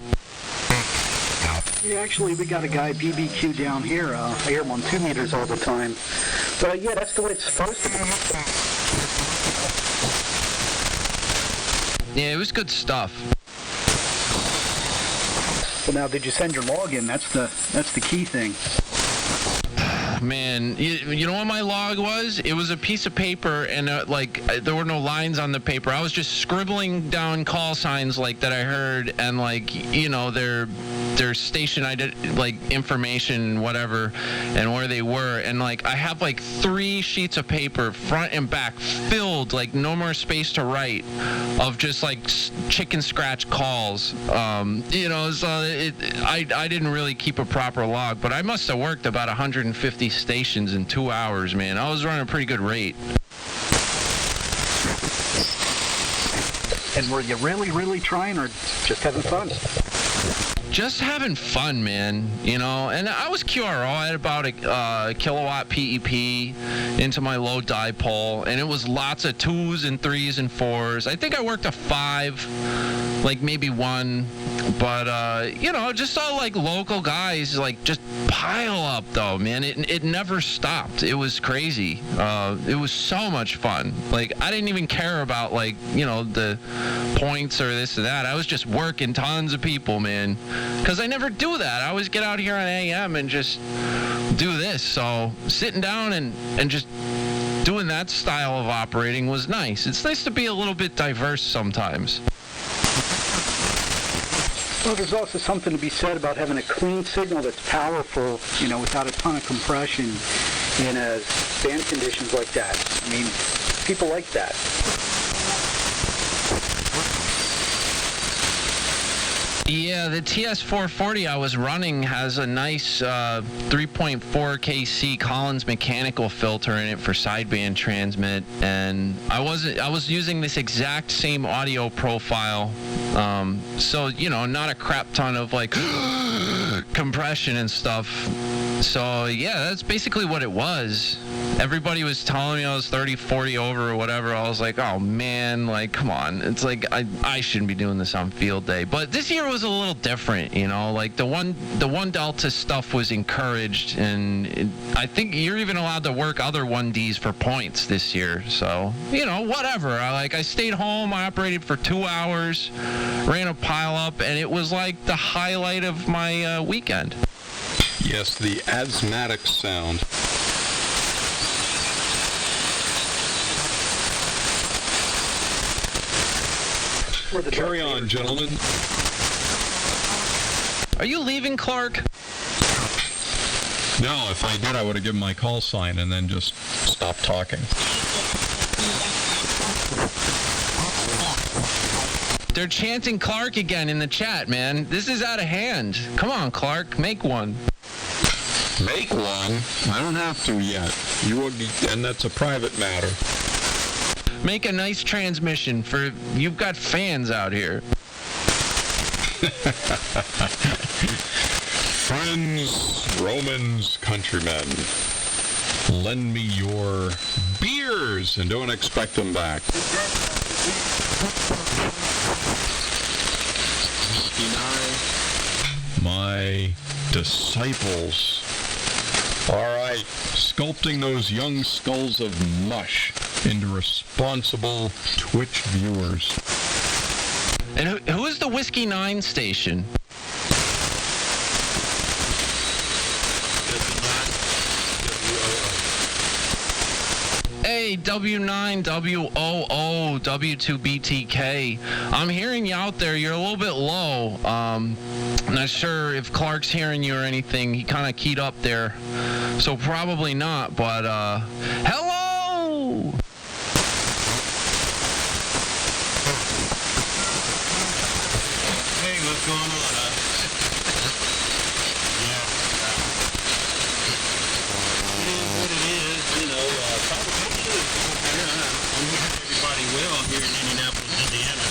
Yeah, actually, we got a guy, BBQ, down here. I hear him on 2 meters all the time. But, yeah, that's the way it's supposed to be. Yeah, it was good stuff. Well, now, did you send your login? That's the key thing. Man, you know what my log was? It was a piece of paper, and there were no lines on the paper. I was just scribbling down call signs like that I heard, and their station information, whatever, and where they were, and I have 3 sheets of paper, front and back, filled, no more space to write, of just chicken scratch calls. So I didn't really keep a proper log, but I must have worked about 150 stations in 2 hours, man. I was running a pretty good rate. And were you really, really trying, or just having fun? Just having fun, man, and I was QRO. I had about a kilowatt PEP into my low dipole, and it was lots of 2s and 3s and 4s. I think I worked a 5, maybe 1, but just all local guys just pile up, though, man. It never stopped. It was crazy. It was so much fun. I didn't even care about the points or this or that. I was just working tons of people, man. Because I never do that. I always get out here on AM and just do this. So sitting down and just doing that style of operating was nice. It's nice to be a little bit diverse sometimes. Well, there's also something to be said about having a clean signal that's powerful, without a ton of compression in band conditions like that. I mean, people like that. Yeah, the TS440 I was running has a nice 3.4 kc Collins mechanical filter in it for sideband transmit, and I was using this exact same audio profile, so not a crap ton of compression and stuff. So yeah, that's basically what it was. Everybody was telling me I was 30, 40 over or whatever. I was like, oh man, come on. It's I shouldn't be doing this on field day. But this year was a little different, the one Delta stuff was encouraged, and I think you're even allowed to work other 1Ds for points this year. So, whatever. I stayed home, I operated for 2 hours, ran a pile up, and it was the highlight of my weekend. Yes, the asthmatic sound. Carry on, gentlemen. Are you leaving, Clark? No, if I did, I would have given my call sign and then just stopped talking. They're chanting Clark again in the chat, man. This is out of hand. Come on, Clark, make one. Make one? I don't have to yet. And that's a private matter. Make a nice transmission for you've got fans out here. Friends, Romans, countrymen, lend me your beers and don't expect them back. My disciples. All right, sculpting those young skulls of mush into responsible Twitch viewers. And who is the Whiskey 9 station? Hey, W9WOO W2BTK. I'm hearing you out there. You're a little bit low. I'm not sure if Clark's hearing you or anything. He kind of keyed up there, so probably not. But hello. Hey, what's going on? What it is, you know, propagation is here. I'm hearing everybody well here in Indianapolis, Indiana.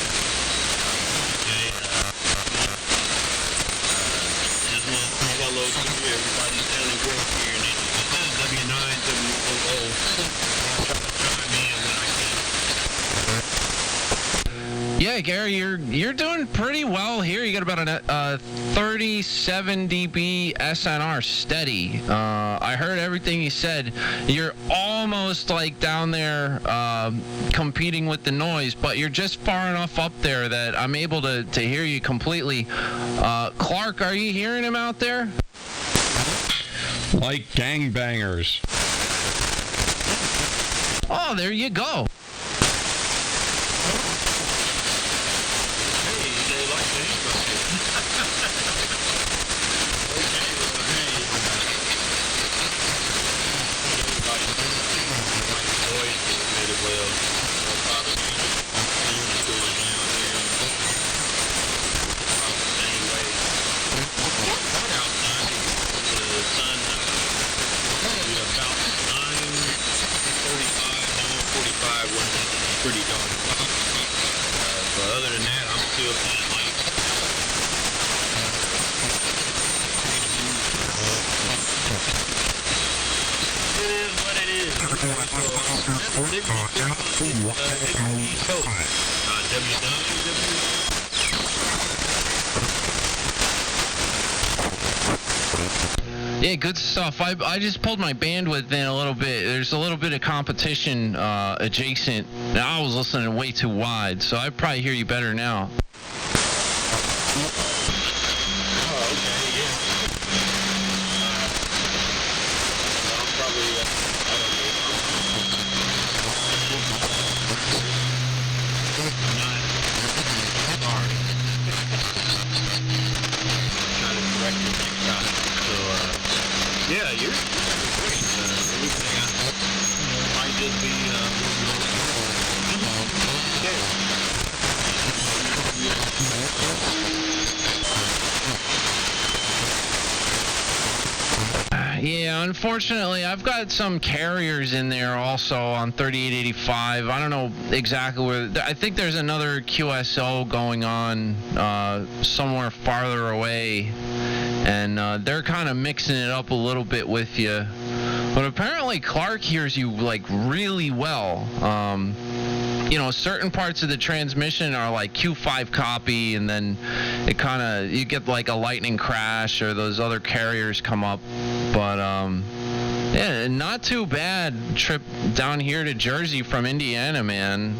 Okay, just want to say hello to you. Everybody's sounding great here in Indianapolis. This is W9WOO. I'll try to chime in when I can. Yeah, Gary, you're doing pretty well here. You got about a 37 dB SNR steady. I heard everything you said. You're almost like down there competing with the noise, but you're just far enough up there that I'm able to hear you completely. Clark, are you hearing him out there? Like gangbangers. Oh, there you go. Pretty darn. But other than that, I'm still kind of like. It is what it is. Yeah, good stuff. I just pulled my bandwidth in a little bit. There's a little bit of competition adjacent. Now I was listening way too wide, so I probably hear you better now. Yeah, you're great. Everything might just be Yeah, unfortunately, I've got some carriers in there also on 3885. I don't know exactly where. I think there's another QSO going on somewhere farther away, and they're kind of mixing it up a little bit with you. But apparently Clark hears you like really well. You know, certain parts of the transmission are like Q5 copy, and then it kind of, you get like a lightning crash or those other carriers come up. But yeah, not too bad trip down here to Jersey from Indiana, man.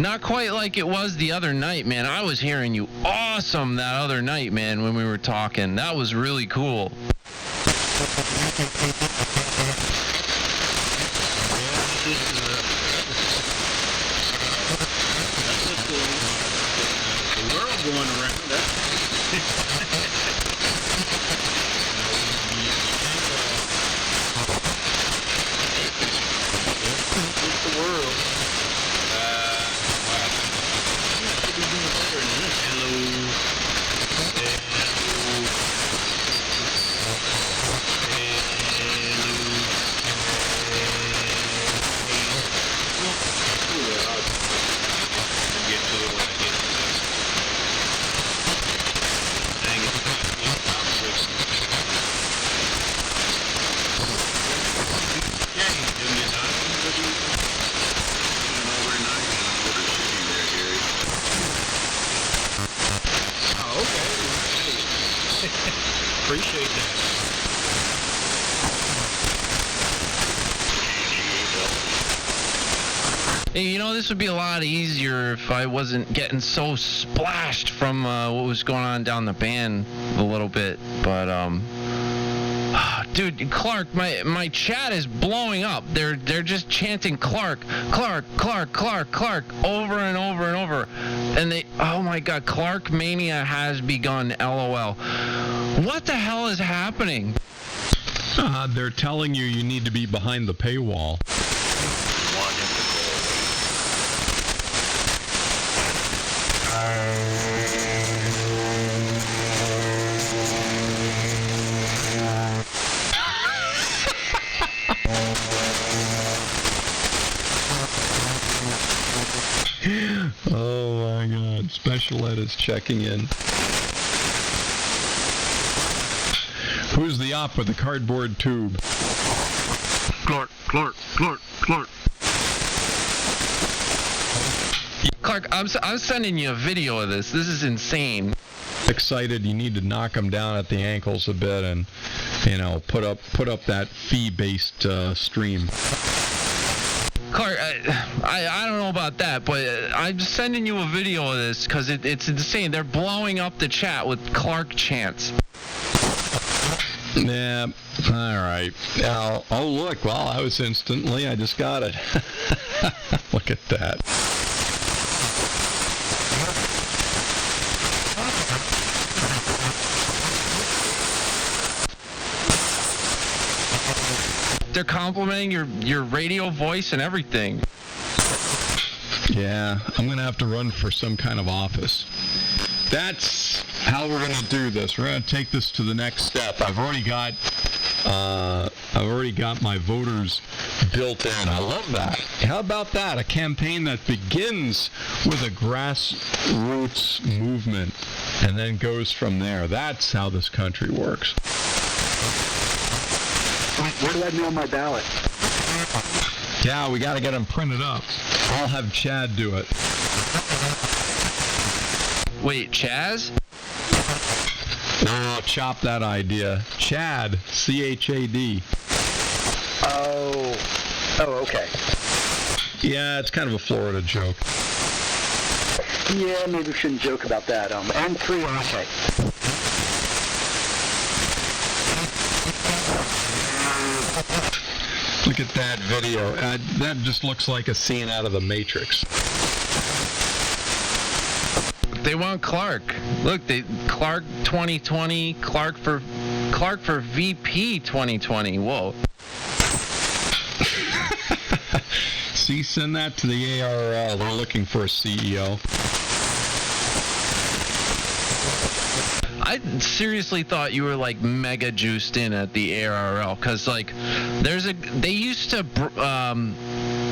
Not quite like it was the other night, man. I was hearing you awesome that other night, man, when we were talking. That was really cool. the world going around. It's the world. You should be doing better than this. Hello. Appreciate that. Hey, you know, this would be a lot easier if I wasn't getting so splashed from what was going on down the band a little bit. But, Dude, Clark, my chat is blowing up. They're just chanting Clark, Clark, Clark, Clark, Clark over and over and over. And oh my God, Clark Mania has begun, LOL. What the hell is happening? They're telling you need to be behind the paywall. Oh my God, Special Ed is checking in. Who's the op with the cardboard tube? Clark, Clark, Clark, Clark. Clark, I'm sending you a video of this. This is insane. Excited, you need to knock them down at the ankles a bit and, put up that fee-based stream. Clark, I don't know about that, but I'm sending you a video of this because it's insane. They're blowing up the chat with Clark chants. Yeah, all right. Now, oh, look, well, I was instantly, I just got it. Look at that. They're complimenting your radio voice and everything. Yeah, I'm going to have to run for some kind of office. That's how we're going to do this. We're going to take this to the next step. I've already got my voters built in. I love that. How about that? A campaign that begins with a grassroots movement and then goes from there. That's how this country works. Where do I mail my ballot? Yeah, we got to get them printed up. I'll have Chad do it. Wait, Chaz? No, chop that idea. Chad, C-H-A-D. Oh, okay. Yeah, it's kind of a Florida joke. Yeah, maybe we shouldn't joke about that. And 3 okay. Look at that video. That just looks like a scene out of The Matrix. They want Clark. Look, Clark 2020, Clark for VP 2020. Whoa. See, send that to the ARL. They're looking for a CEO. I seriously thought you were like mega juiced in at the ARRL because like they used to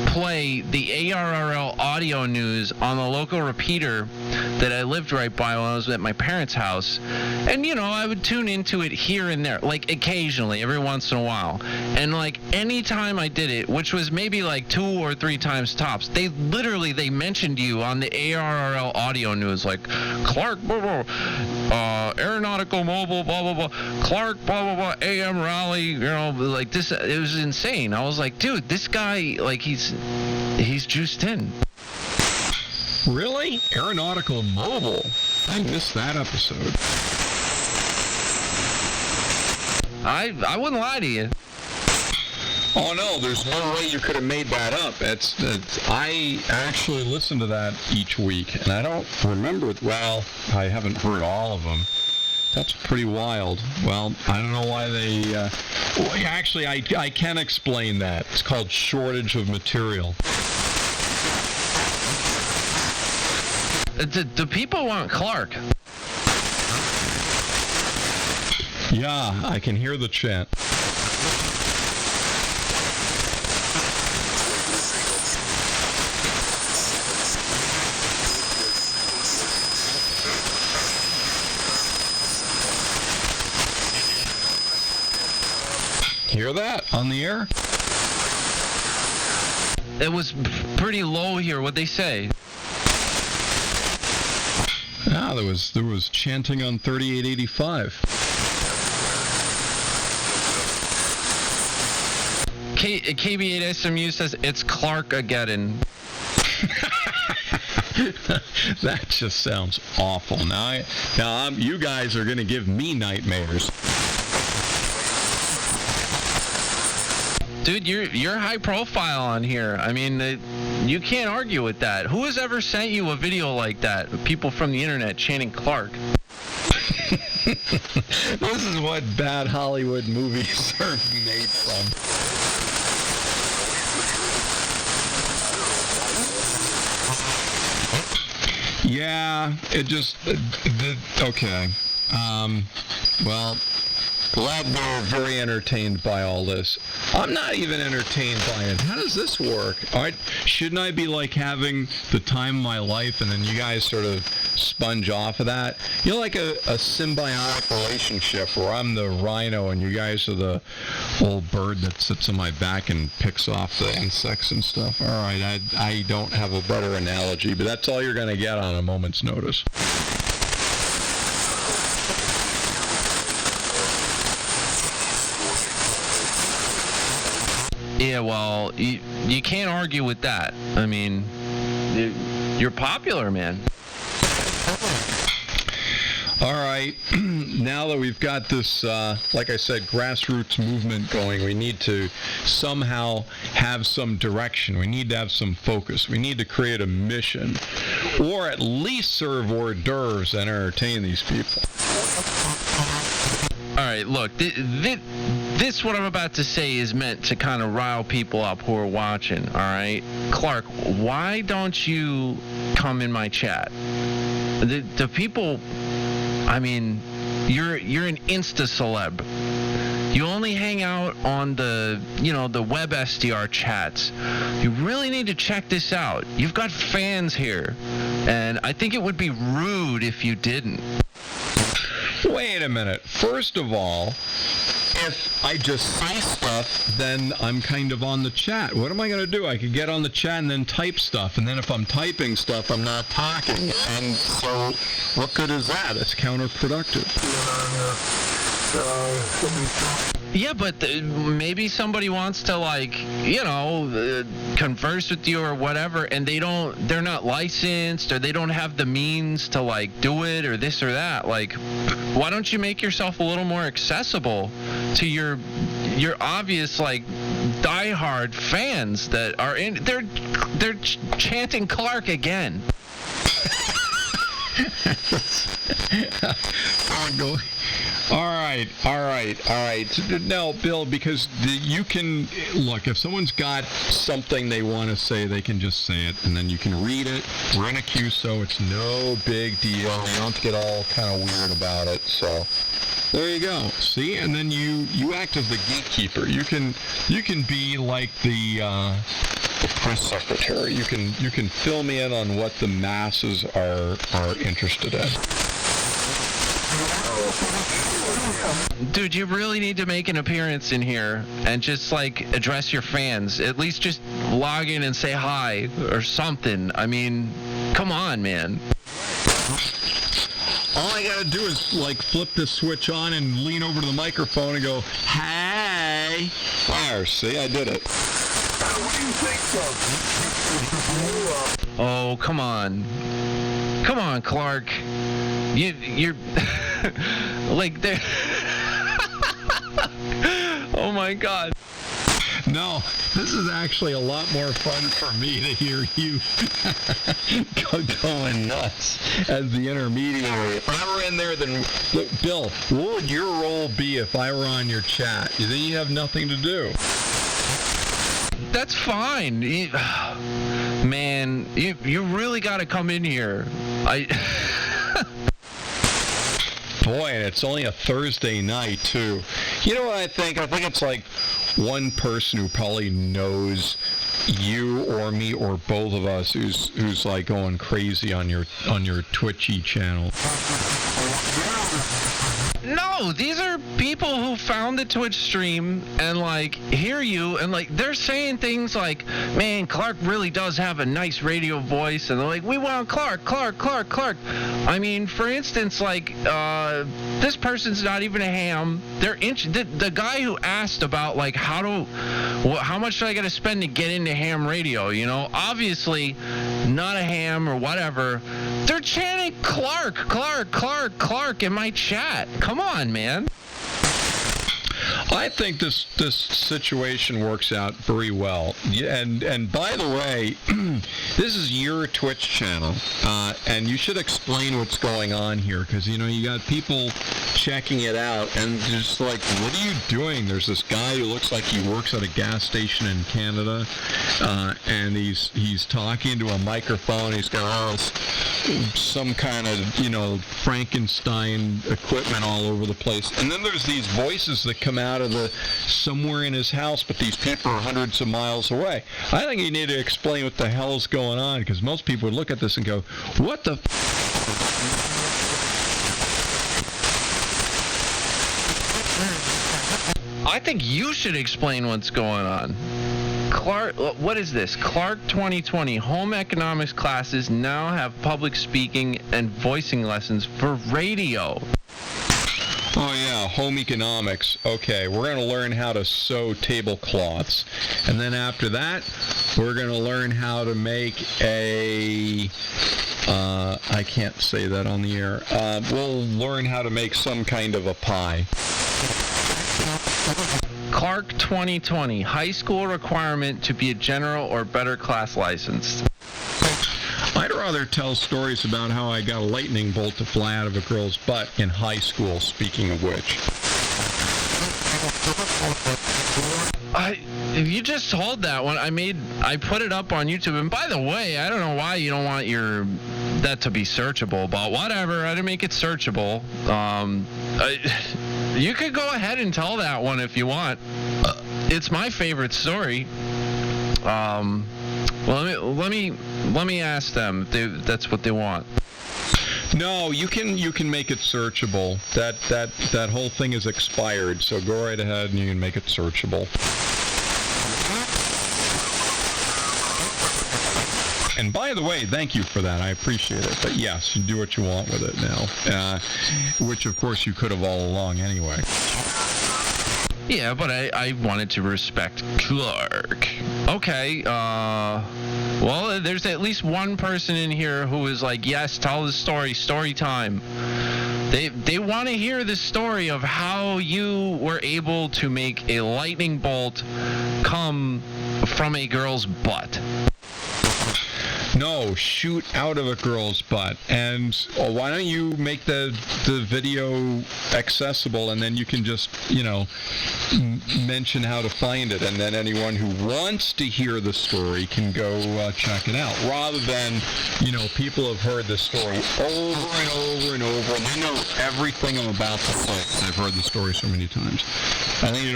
play the ARRL audio news on the local repeater that I lived right by when I was at my parents' house, and I would tune into it here and there, like occasionally, every once in a while, and like anytime I did it, which was maybe like 2 or 3 times tops, they mentioned you on the ARRL audio news, like Clark blah, blah, aeronautical mobile blah blah blah, Clark blah blah blah, AM rally, like this. It was insane. I was like, dude, this guy, like he's juiced in. Really? Aeronautical mobile? I missed that episode. I wouldn't lie to you. Oh no, there's no way you could have made that up. I actually listen to that each week, and I don't remember it. Well, I haven't heard all of them. That's pretty wild. Well, I don't know why they... actually, I can explain that. It's called shortage of material. Do people want Clark? Yeah, I can hear the chant. Hear that on the air? It was pretty low here. What'd they say? Ah, there was chanting on 3885. KB8SMU says it's Clark-ageddon. That just sounds awful. Now you guys are going to give me nightmares. Dude, you're high profile on here. I mean, you can't argue with that. Who has ever sent you a video like that? People from the internet chanting Clark. This is what bad Hollywood movies are made from. Yeah, it just... okay. Well, glad they're very entertained by all this. I'm not even entertained by it. How does this work? All right, shouldn't I be like having the time of my life and then you guys sort of sponge off of that? You know, like a symbiotic relationship where I'm the rhino and you guys are the old bird that sits on my back and picks off the insects and stuff. All right, I don't have a better analogy, but that's all you're going to get on a moment's notice. Yeah, well, you can't argue with that. I mean, you're popular, man. All right, now that we've got this, like I said, grassroots movement going, we need to somehow have some direction. We need to have some focus. We need to create a mission, or at least serve hors d'oeuvres and entertain these people. All right, look, this what I'm about to say is meant to kind of rile people up who are watching, all right? Clark, why don't you come in my chat? The people, I mean, you're an Insta celeb. You only hang out on the web SDR chats. You really need to check this out. You've got fans here, and I think it would be rude if you didn't. Wait a minute. First of all, if I just say stuff, then I'm kind of on the chat. What am I going to do? I could get on the chat and then type stuff. And then if I'm typing stuff, I'm not talking. And so what good is that? It's counterproductive. Yeah, but maybe somebody wants to, like, converse with you or whatever, and they're not licensed, or they don't have the means to, like, do it or this or that. Like, why don't you make yourself a little more accessible to your obvious, like, diehard fans that are they're chanting Clark again. All right. Now, Bill, because you can, look, if someone's got something they want to say, they can just say it, and then you can read it. We're in a queue, so it's no big deal. You don't have to get all kind of weird about it, so there you go. See, and then you act as the gatekeeper. You can be like the press secretary. You can fill me in on what the masses are interested in. Dude, you really need to make an appearance in here and just, like, address your fans. At least just log in and say hi or something. I mean, come on, man. All I gotta do is, like, flip this switch on and lean over to the microphone and go, hey! There, see, I did it. What do you think, so? Oh, come on. Come on, Clark. You're... like, there... Oh, my God. No, this is actually a lot more fun for me to hear you going nuts as the intermediary. If I were in there, then, look, Bill, what would your role be if I were on your chat? You think you have nothing to do? That's fine. Man, you really got to come in here. Boy, and it's only a Thursday night, too. You know what I think? I think it's like one person who probably knows you or me or both of us who's like going crazy on your Twitchy channel. No, these are people who found the Twitch stream and, like, hear you, and, like, they're saying things like, man, Clark really does have a nice radio voice, and they're like, we want Clark. I mean, for instance, like, this person's not even a ham. The guy who asked about, like, how much do I got to spend to get into ham radio, obviously not a ham or whatever. They're chanting Clark in my chat. Come on, man. I think this situation works out very well. And by the way, this is your Twitch channel, and you should explain what's going on here, because you got people checking it out, and just like, what are you doing? There's this guy who looks like he works at a gas station in Canada, and he's talking to a microphone. He's got all this, some kind of Frankenstein equipment all over the place, and then there's these voices that come out of somewhere in his house, but these people are hundreds of miles away. I think you need to explain what the hell's going on, because most people would look at this and go, what the I think you should explain what's going on. Clark, what is this? Clark 2020 home economics classes now have public speaking and voicing lessons for radio. Oh yeah, home economics. Okay, we're going to learn how to sew tablecloths. And then after that, we're going to learn how to make I can't say that on the air. We'll learn how to make some kind of a pie. Clark 2020, high school requirement to be a general or better class licensed. I'd rather tell stories about how I got a lightning bolt to fly out of a girl's butt in high school, speaking of which. You just told that one. I put it up on YouTube, and by the way, I don't know why you don't want that to be searchable, but whatever, I didn't make it searchable. You could go ahead and tell that one if you want. It's my favorite story. Let me ask them if that's what they want. No, you can make it searchable. That whole thing is expired, so go right ahead and you can make it searchable. And by the way, thank you for that. I appreciate it. But yes, you do what you want with it now, which of course you could have all along anyway. Yeah, but I wanted to respect Clark. Okay, well, there's at least one person in here who is like, yes, tell the story time. They want to hear the story of how you were able to make a lightning bolt come from a girl's butt. No, shoot out of a girl's butt. And why don't you make the video accessible, and then you can just, mention how to find it, and then anyone who wants to hear the story can go check it out. Rather than, people have heard the story over and over and over, and they know everything I'm about to say. I've heard the story so many times. I think you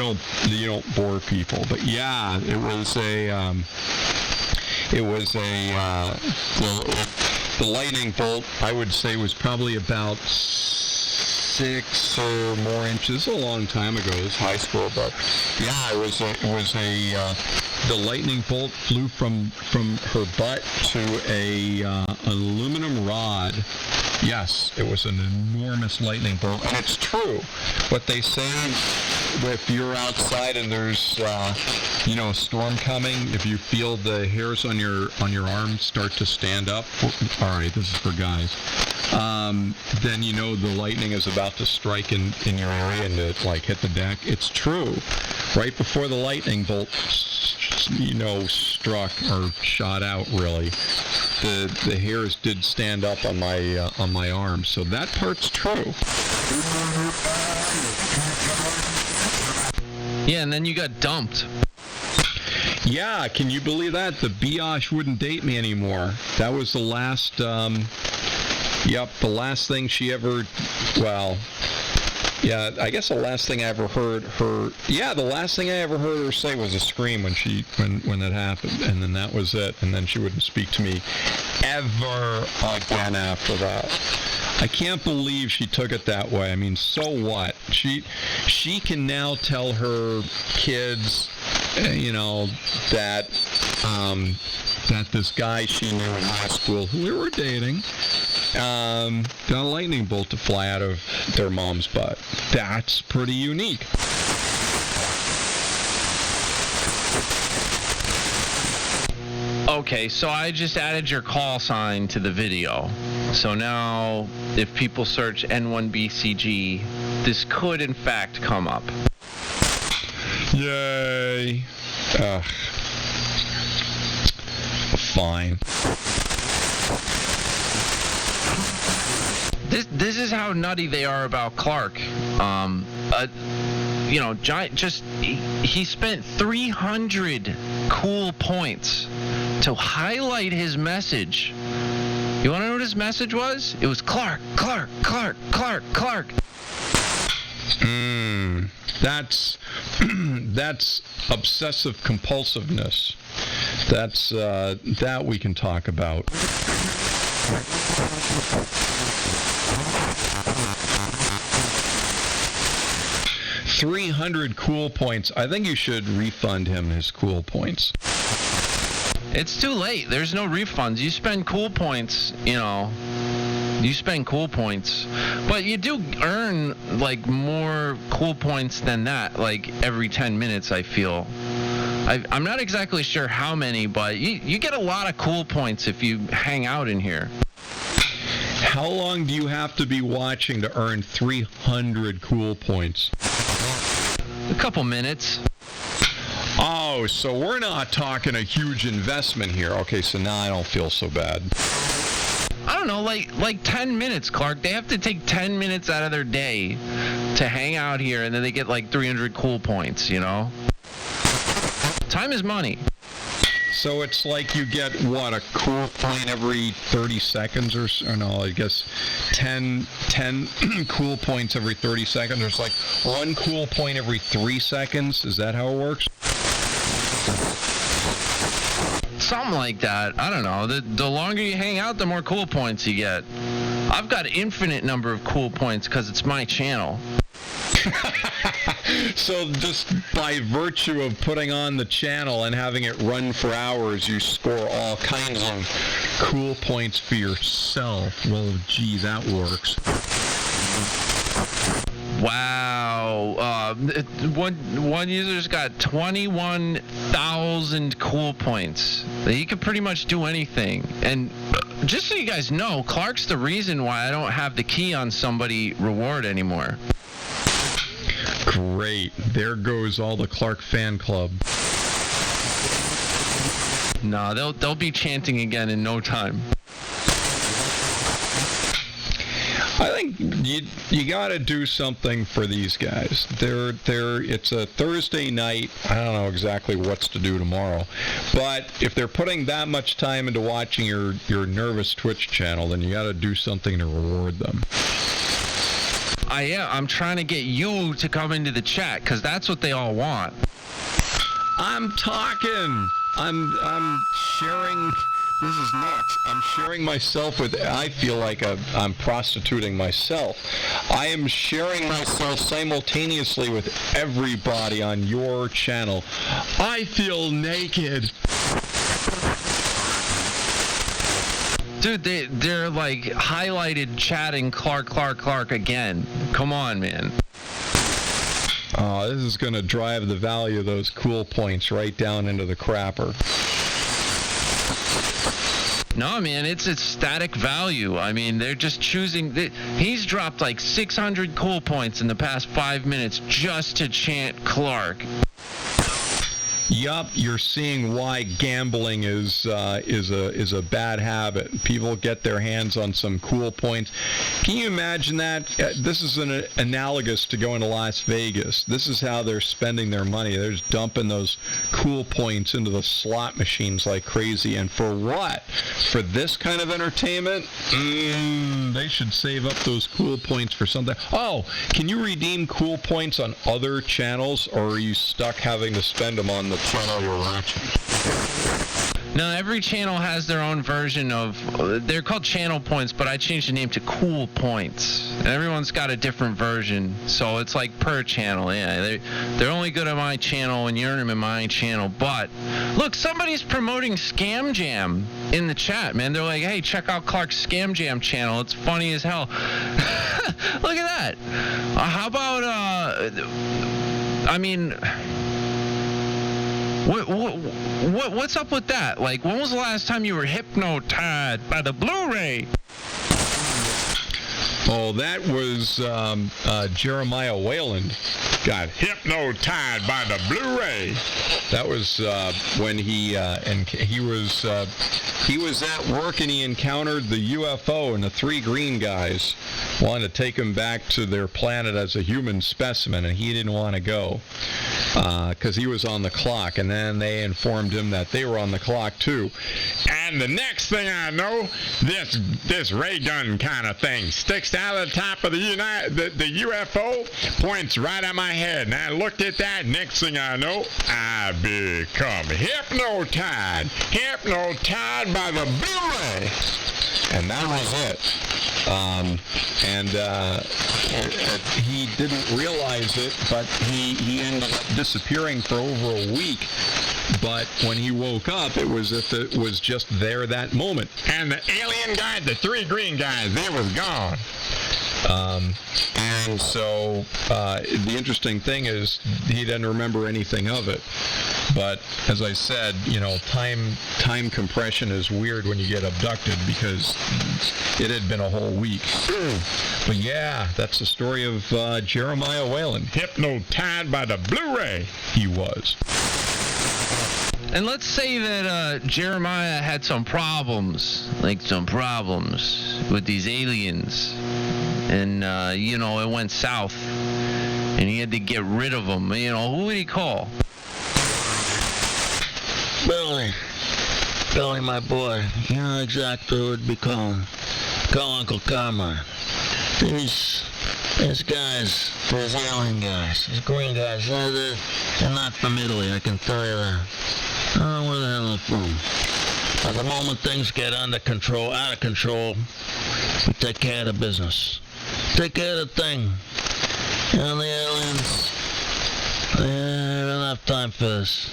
don't bore people. But yeah, it was the lightning bolt, I would say, was probably about 6 or more inches. A long time ago. It was high school, but yeah, the lightning bolt flew from her butt to a aluminum rod. Yes, it was an enormous lightning bolt, and it's true. What they say, if you're outside and there's a storm coming, if you feel the hairs on your arms start to stand up, all right, this is for guys, then the lightning is about to strike in your area and it hit the deck. It's true. Right before the lightning bolt struck or shot out, really, the hairs did stand up on my arms, so that part's true. Yeah, and then you got dumped. Yeah, can you believe that? The Biatch wouldn't date me anymore. That was the last, the last thing she ever, I guess the last thing I ever heard her, the last thing I ever heard her say was a scream when that happened, and then that was it, and then she wouldn't speak to me ever again after that. I can't believe she took it that way. I mean, so what? She can now tell her kids, that this guy she knew in high school who we were dating got a lightning bolt to fly out of their mom's butt. That's pretty unique. Okay, so I just added your call sign to the video. So now, if people search N1BCG, this could in fact come up. Yay. Fine. This is how nutty they are about Clark. He spent 300 cool points to highlight his message. You want to know what his message was? It was Clark, Clark, Clark, Clark, Clark. That's obsessive compulsiveness. That's that we can talk about. 300 cool points. I think you should refund him his cool points. It's too late. There's no refunds. You spend cool points, you spend cool points. But you do earn, more cool points than that, every 10 minutes, I feel. I'm not exactly sure how many, but you get a lot of cool points if you hang out in here. How long do you have to be watching to earn 300 cool points? A couple minutes. Oh, so we're not talking a huge investment here. Okay, so now I don't feel so bad. I don't know, like 10 minutes, Clark. They have to take 10 minutes out of their day to hang out here, and then they get 300 cool points, Time is money. So it's like you get, a cool point every 30 seconds or no, I guess 10 cool points every 30 seconds. There's one cool point every 3 seconds. Is that how it works? Something like that. I don't know. The longer you hang out, the more cool points you get. I've got an infinite number of cool points because it's my channel. So just by virtue of putting on the channel and having it run for hours, you score all kinds of cool points for yourself. Well, gee, that works. Wow. One user's got 21,000 cool points. He could pretty much do anything. And just so you guys know, Clark's the reason why I don't have the key on somebody reward anymore. Great. There goes all the Clark fan club. No, they'll be chanting again in no time. I think you got to do something for these guys. It's a Thursday night. I don't know exactly what's to do tomorrow, but if they're putting that much time into watching your nervous Twitch channel, then you got to do something to reward them. I'm trying to get you to come into the chat because that's what they all want. I'm talking. I'm sharing. This is nuts. I'm sharing myself with. I feel like I'm prostituting myself. I am sharing myself simultaneously with everybody on your channel. I feel naked. Dude, they're highlighted chatting Clark, Clark, Clark again. Come on, man. Oh, this is going to drive the value of those cool points right down into the crapper. No, man, it's static value. I mean, they're just choosing. He's dropped 600 cool points in the past 5 minutes just to chant Clark. Yup, you're seeing why gambling is a bad habit. People get their hands on some cool points. Can you imagine that? This is analogous to going to Las Vegas. This is how they're spending their money. They're just dumping those cool points into the slot machines like crazy. And for what? For this kind of entertainment? They should save up those cool points for something. Oh, can you redeem cool points on other channels, or are you stuck having to spend them on the channel you're watching? No, every channel has their own version of. They're called channel points, but I changed the name to cool points. And everyone's got a different version, so it's per channel. Yeah, they're only good on my channel and you earn them in my channel. But look, somebody's promoting Scam Jam in the chat, man. They're like, hey, check out Clark's Scam Jam channel. It's funny as hell. Look at that. How about What's up with that? When was the last time you were hypnotized by the Blu-ray? Oh, So that was Jeremiah Whalen got hypnotized by the Blu-ray. That was when he was at work and he encountered the UFO, and the three green guys wanted to take him back to their planet as a human specimen, and he didn't want to go because he was on the clock. And then they informed him that they were on the clock too. And the next thing I know, this ray gun kind of thing sticks out of the top of the UFO, points right at my head. And I looked at that. Next thing I know, I become hypnotized by the Blu-ray. And that was it. He didn't realize it, but he ended up disappearing for over a week. But when he woke up, it was as if it was just there that moment. And the alien guy, the three green guys, they was gone. And so the interesting thing is he doesn't remember anything of it. But as I said, time compression is weird when you get abducted because it had been a whole week. But yeah, that's the story of Jeremiah Whalen. Hypnotized by the Blu-ray, he was. And let's say that Jeremiah had some problems with these aliens. And, it went south. And he had to get rid of them. Who would he call? Billy, my boy. You know exactly who would be calling. Call Uncle Carmine. These guys, these alien guys, these green guys, they're not from Italy, I can tell you that. I don't know where the hell they're from. At the moment things get out of control, we take care of the business. Take care of the thing. The aliens, they don't have time for this.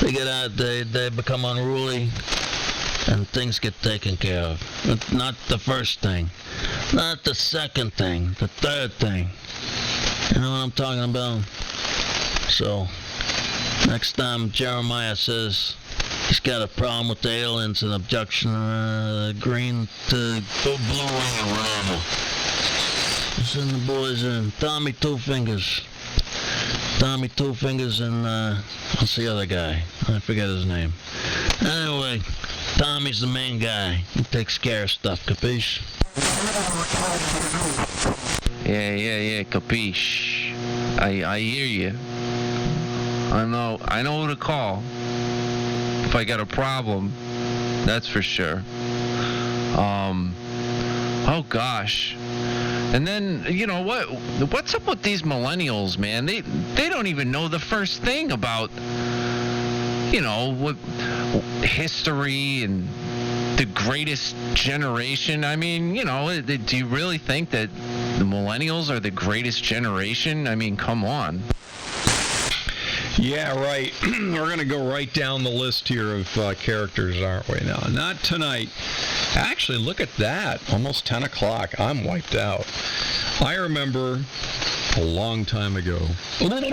They get out, they become unruly, and things get taken care of. Not the first thing, not the second thing, the third thing. You know what I'm talking about? So, next time Jeremiah says he's got a problem with the aliens and abduction, green to blue or whatever, send the boys in. Tommy Two Fingers, and what's the other guy? I forget his name. Anyway, Tommy's the main guy. He takes care of stuff, capiche? Yeah, capiche. I hear you. I know who to call if I got a problem. That's for sure. Oh gosh. And then, what's up with these millennials, man? They don't even know the first thing about, what history and the greatest generation. I mean, do you really think that the millennials are the greatest generation? I mean, come on. Yeah, right. We're going to go right down the list here of characters, aren't we? No, not tonight. Actually, look at that. Almost 10 o'clock. I'm wiped out. I remember a long time ago, not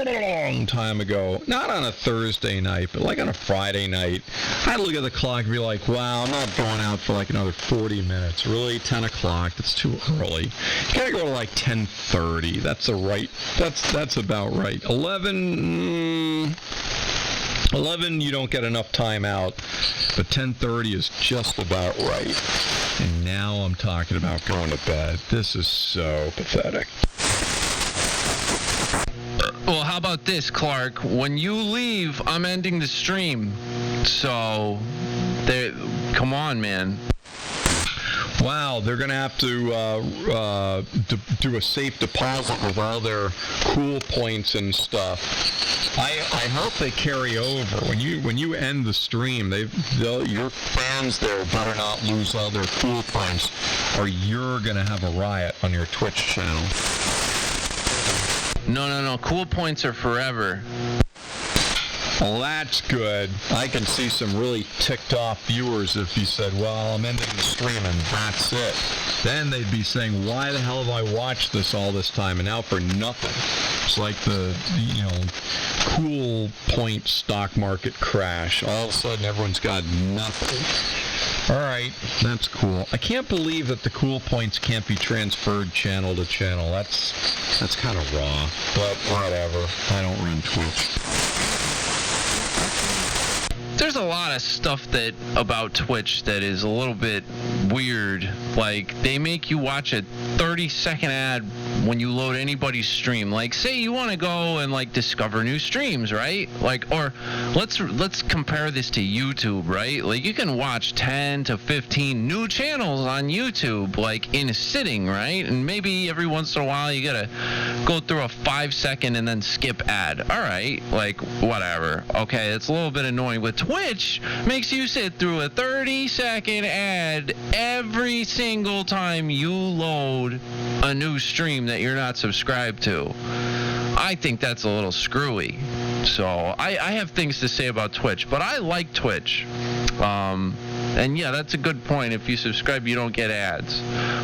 on a Thursday night, but like on a Friday night, I'd look at the clock and be like, wow, I'm not going out for like another 40 minutes. Really, 10 o'clock? That's too early. You gotta go to like 10:30. That's about right. 11, you don't get enough time out, but 10:30 is just about right. And now I'm talking about going to bed. This is so pathetic. Well, how about this, Clark? When you leave, I'm ending the stream. So, come on, man. Wow, they're going to have to do a safe deposit with all their cool points and stuff. I hope they carry over. When you end the stream, your fans there better not lose all their cool points, or you're going to have a riot on your Twitch channel. No. Cool points are forever. Well, that's good. I can see some really ticked off viewers if you said, well, I'm ending the stream and that's it. Then they'd be saying, why the hell have I watched this all this time? And now for nothing. It's like the cool point stock market crash. All of a sudden, everyone's got nothing. All right, that's cool. I can't believe that the cool points can't be transferred channel to channel. That's kind of raw, but whatever. I don't run Twitch. There's a lot of stuff about Twitch that is a little bit weird. Like, they make you watch a 30-second ad when you load anybody's stream. Like, say you want to go and, like, discover new streams, right? Like, or let's compare this to YouTube, right? Like, you can watch 10 to 15 new channels on YouTube, like, in a sitting, right? And maybe every once in a while you gotta go through a 5-second and then skip ad. All right, like, whatever. Okay, it's a little bit annoying, but Twitch makes you sit through a 30-second ad every single time you load a new stream that you're not subscribed to. I think that's a little screwy. So I have things to say about Twitch, but I like Twitch. And yeah, that's a good point. If you subscribe, you don't get ads.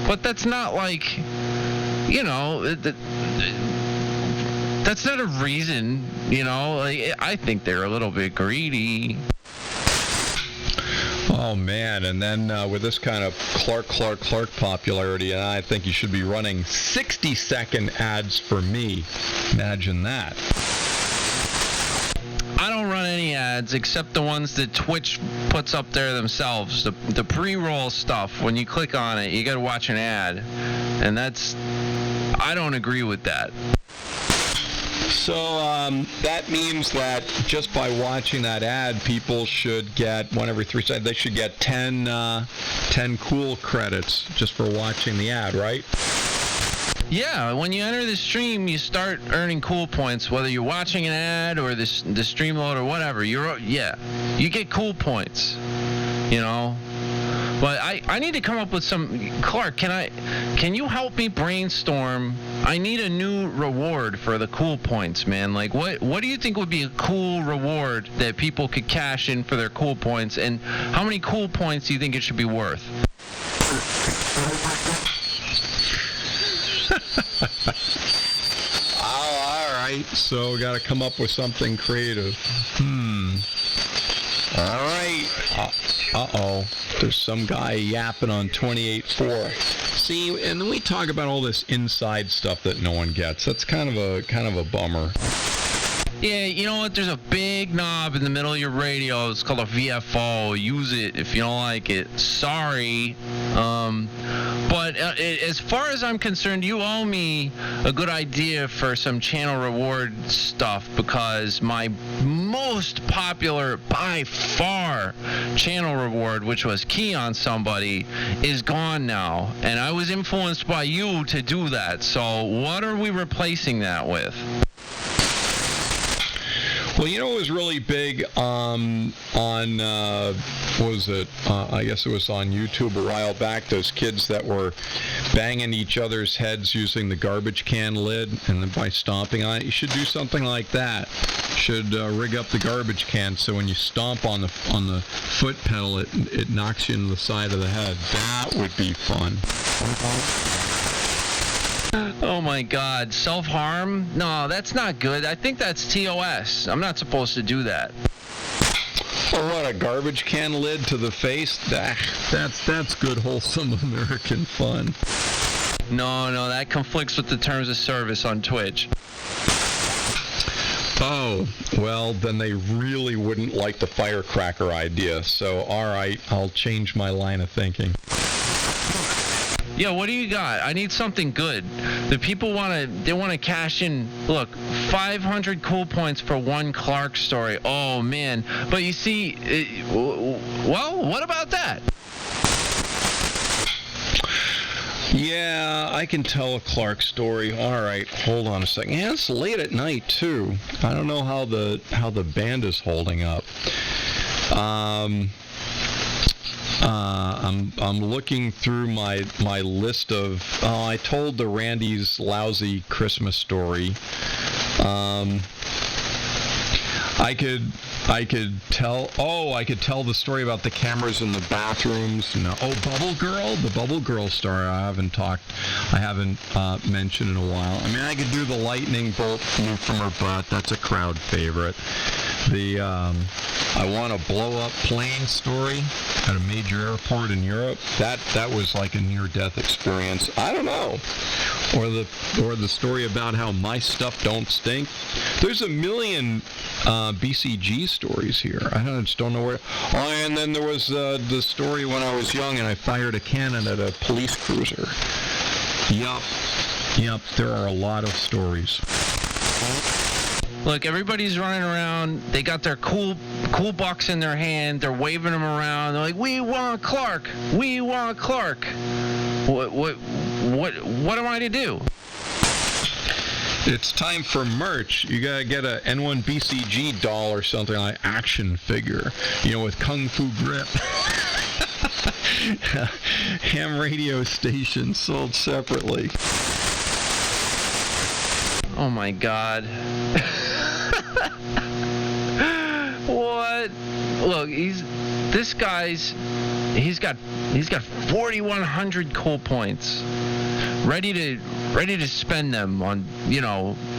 But that's not like, you know, that's not a reason, you know. Like, I think they're a little bit greedy. Oh, man, and then with this kind of Clark popularity, I think you should be running 60-second ads for me. Imagine that. I don't run any ads except the ones that Twitch puts up there themselves. The pre-roll stuff, when you click on it, you gotta watch an ad. And I don't agree with that. So that means that just by watching that ad, people should get, one every 3 seconds, they should get 10 cool credits just for watching the ad, right? Yeah, when you enter the stream, you start earning cool points, whether you're watching an ad or the stream load or whatever. You get cool points, you know. But I need to come up with some. Clark, can you help me brainstorm? I need a new reward for the cool points, man. Like, what do you think would be a cool reward that people could cash in for their cool points, and how many cool points do you think it should be worth? All right, so got to come up with something creative. All right. Uh-oh. There's some guy yapping on 28.4. See, and then we talk about all this inside stuff that no one gets. That's kind of a bummer. Yeah, you know what? There's a big knob in the middle of your radio. It's called a VFO. Use it if you don't like it. Sorry. But as far as I'm concerned, you owe me a good idea for some channel reward stuff, because my most popular, by far, channel reward, which was Key on Somebody, is gone now. And I was influenced by you to do that. So what are we replacing that with? Well, you know, it was really big on what was it? I guess it was on YouTube a while back. Those kids that were banging each other's heads using the garbage can lid, and then by stomping on it. You should do something like that. Should rig up the garbage can so when you stomp on the foot pedal, it knocks you in the side of the head. That would be fun. Oh my God, self-harm? No, that's not good. I think that's TOS. I'm not supposed to do that. Oh, what, a garbage can lid to the face? That's good, wholesome American fun. No, that conflicts with the terms of service on Twitch. Oh, well, then they really wouldn't like the firecracker idea. So, all right, I'll change my line of thinking. Yeah, what do you got? I need something good. The people want to cash in. Look, 500 cool points for one Clark story. Oh man! But you see, well, what about that? Yeah, I can tell a Clark story. All right, hold on a second. Yeah, it's late at night too. I don't know how the band is holding up. I'm looking through my list of. I told the Randy's lousy Christmas story. I could tell. Oh, I could tell the story about the cameras in the bathrooms. No. Oh, Bubble Girl, the Bubble Girl story. I haven't mentioned in a while. I mean, I could do the lightning bolt flew from her butt. That's a crowd favorite. The I want to blow up plane story at a major airport in Europe. That was like a near-death experience. I don't know. Or the story about how my stuff don't stink. There's a million BCG stories here. I just don't know where. Oh, and then there was the story when I was young and I fired a cannon at a police cruiser. Yup, there are a lot of stories. Look, everybody's running around. They got their cool bucks in their hand. They're waving them around. They're like, "We want Clark. We want Clark." What am I to do? It's time for merch. You gotta get a N1BCG doll or something, like action figure, with kung fu grip. Ham radio station sold separately. Oh my God. What? Look, he's got 4,100 cool points, ready to spend them on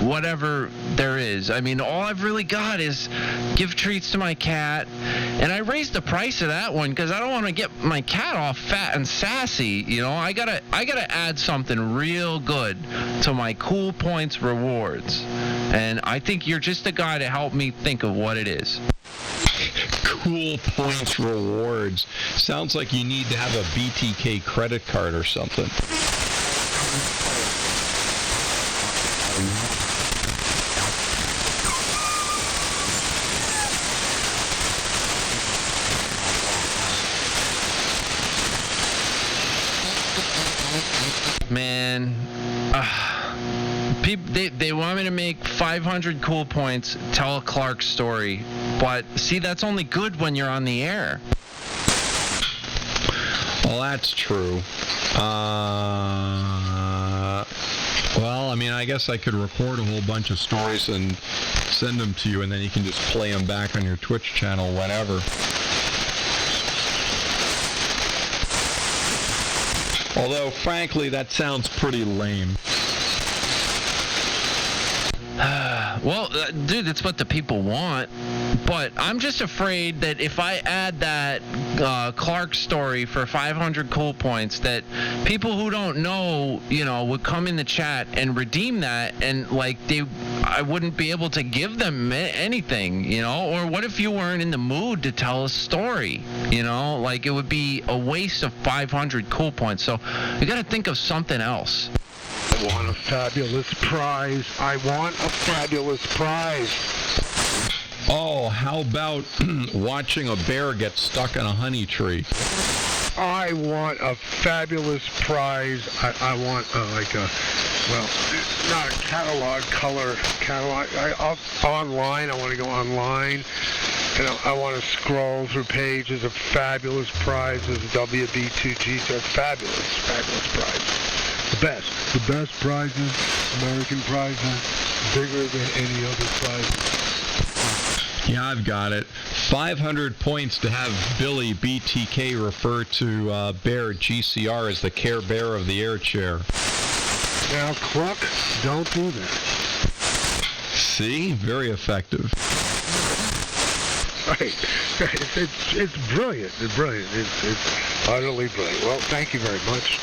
whatever there is. I mean, all I've really got is give treats to my cat, and I raised the price of that one because I don't want to get my cat all fat and sassy. I gotta add something real good to my cool points rewards, and I think you're just the guy to help me think of what it is. Cool points rewards. Sounds like you need to have a BTK credit card or something. Man, they want me to make 500 cool points, tell a Clark story, but see, that's only good when you're on the air. Well, that's true. Well, I mean, I guess I could record a whole bunch of stories and send them to you, and then you can just play them back on your Twitch channel whenever. Although, frankly, that sounds pretty lame. Well, dude, that's what the people want. But I'm just afraid that if I add that Clark story for 500 cool points, that people who don't know, would come in the chat and redeem that, and I wouldn't be able to give them anything, Or what if you weren't in the mood to tell a story, It would be a waste of 500 cool points. So you got to think of something else. I want a fabulous prize. I want a fabulous prize. Oh, how about watching a bear get stuck in a honey tree? I want a fabulous prize. I want not a catalog, color catalog. Online, I want to go online. And I want to scroll through pages of fabulous prizes, WB2G, just fabulous prizes. The best prizes, American prizes, bigger than any other prizes. Yeah, I've got it. 500 points to have Billy BTK refer to Bear GCR as the Care Bear of the air chair. Now, Cluck, don't do that. See? Very effective. Right. It's brilliant. It's brilliant. It's utterly brilliant. Well, thank you very much.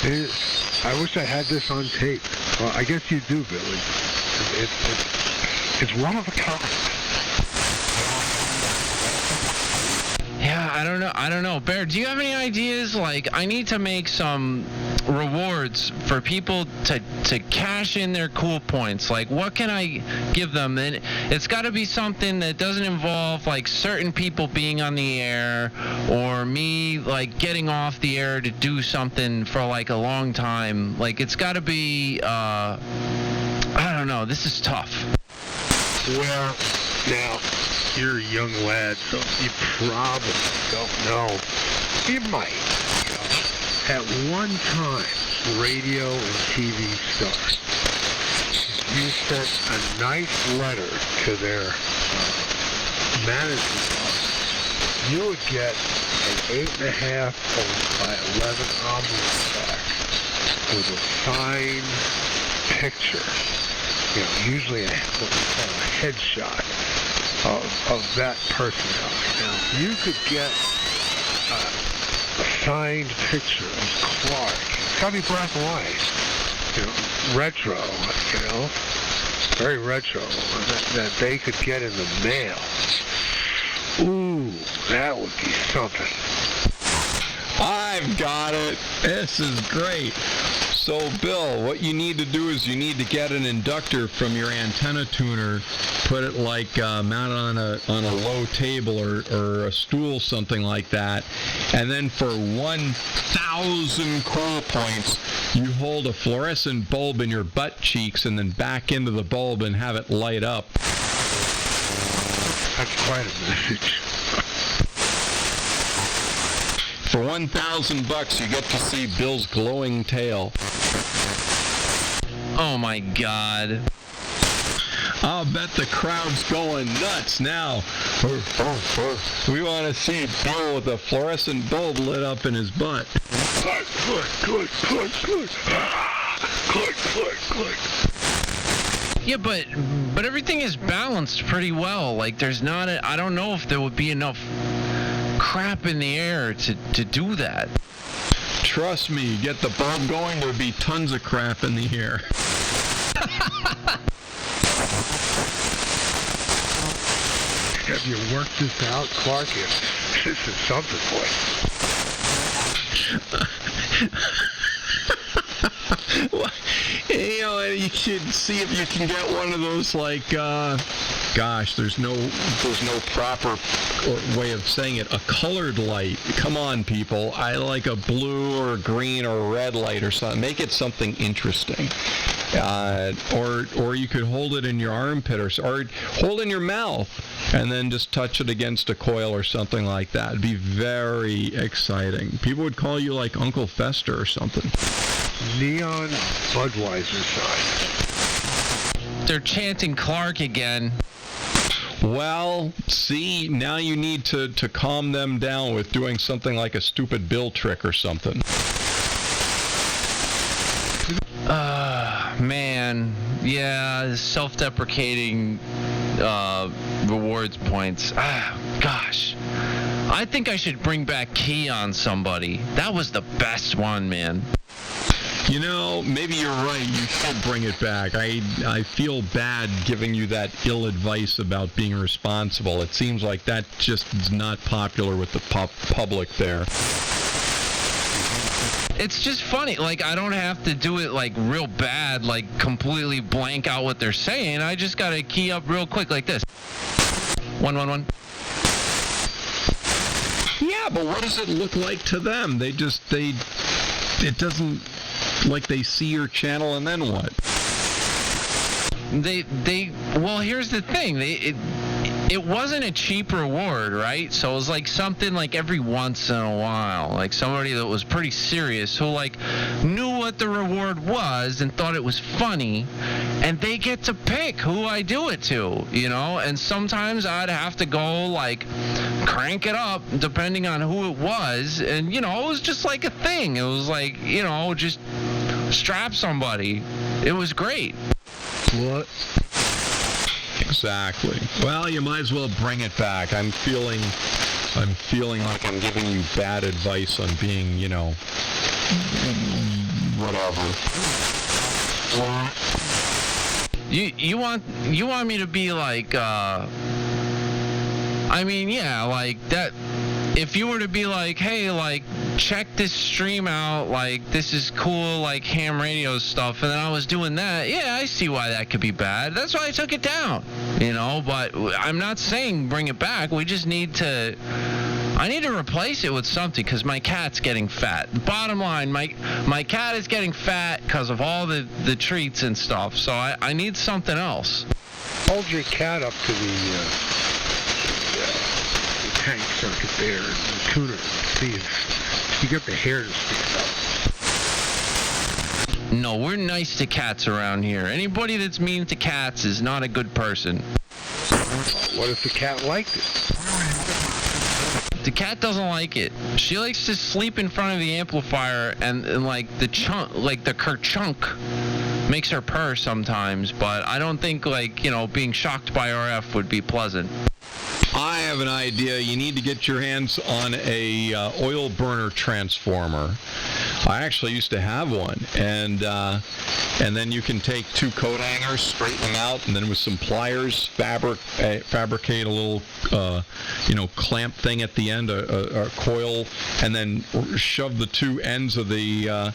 And I wish I had this on tape. Well, I guess you do, Billy. It's one of a kind. Yeah, I don't know. Bear, do you have any ideas? I need to make some rewards for people to cash in their cool points. What can I give them? And it's got to be something that doesn't involve, certain people being on the air or me, getting off the air to do something for, a long time. It's got to be, I don't know. This is tough. Well, now, you're a young lad, so you probably don't know. You might. At one time, radio and TV stars, you sent a nice letter to their management office, you would get an 8.5 by 11 envelope back with a signed picture usually what we call a headshot of that personality. Now, you could get a signed picture of Clark. It's got to be black and white, retro, very retro, that they could get in the mail. Ooh, that would be something. I've got it. This is great. So, Bill, what you need to do is you need to get an inductor from your antenna tuner, put it mounted on a low table or a stool, something like that, and then for 1,000 cool points, you hold a fluorescent bulb in your butt cheeks and then back into the bulb and have it light up. That's quite a message. For $1,000, you get to see Bill's glowing tail. Oh my God. I'll bet the crowd's going nuts now. We want to see Bill with a fluorescent bulb lit up in his butt. Click, click, click, click, click. Click, click, click. Yeah, but everything is balanced pretty well. Like, there's not I don't know if there would be enough crap in the air to do that. Trust me, get the bulb going, there'll be tons of crap in the air. Have you worked this out, Clark? This is something for you. Well, you should see if you can get one of those, gosh, there's no proper way of saying it, a colored light. Come on, people. I like a blue or a green or a red light or something. Make it something interesting. Or you could hold it in your armpit or hold it in your mouth and then just touch it against a coil or something like that. It'd be very exciting. People would call you like Uncle Fester or something. Neon Budweiser sign. They're chanting Clark again. Well, see, now you need to calm them down with doing something like a stupid Bill trick or something. Man, yeah, self-deprecating rewards points. Gosh. I think I should bring back Key on somebody. That was the best one, man. Maybe you're right. You should bring it back. I feel bad giving you that ill advice about being responsible. It seems like that just is not popular with the public there. It's just funny. Like, I don't have to do it, real bad, completely blank out what they're saying. I just got to key up real quick like this. 111. Yeah, but what does it look like to them? It doesn't... Like they see your channel and then what? Well, here's the thing. It wasn't a cheap reward, right? So it was something every once in a while. Somebody that was pretty serious who knew what the reward was and thought it was funny, and they get to pick who I do it to, and sometimes I'd have to go crank it up depending on who it was, and it was just a thing. It was just strap somebody. It was great. What? Exactly. Well, you might as well bring it back. I'm feeling like I'm giving you bad advice on being, whatever. You want me to be that. If you were to be hey, check this stream out, this is cool, ham radio stuff, and then I was doing that, yeah, I see why that could be bad. That's why I took it down, but I'm not saying bring it back. We just need to, I need to replace it with something, because my cat's getting fat. Bottom line, my cat is getting fat because of all the treats and stuff, so I need something else. Hold your cat up to the tank circuit there and the tuner. See if you get the hair to stand up. No, we're nice to cats around here. Anybody that's mean to cats is not a good person. What if the cat liked it? The cat doesn't like it. She likes to sleep in front of the amplifier and the chunk, the kerchunk makes her purr sometimes, but I don't think, like, you know, being shocked by RF would be pleasant. I have an idea. You need to get your hands on a oil burner transformer. I actually used to have one, and then you can take 2 coat hangers, straighten them out, and then with some pliers, fabricate a little, clamp thing at the end, a coil, and then shove the 2 ends of the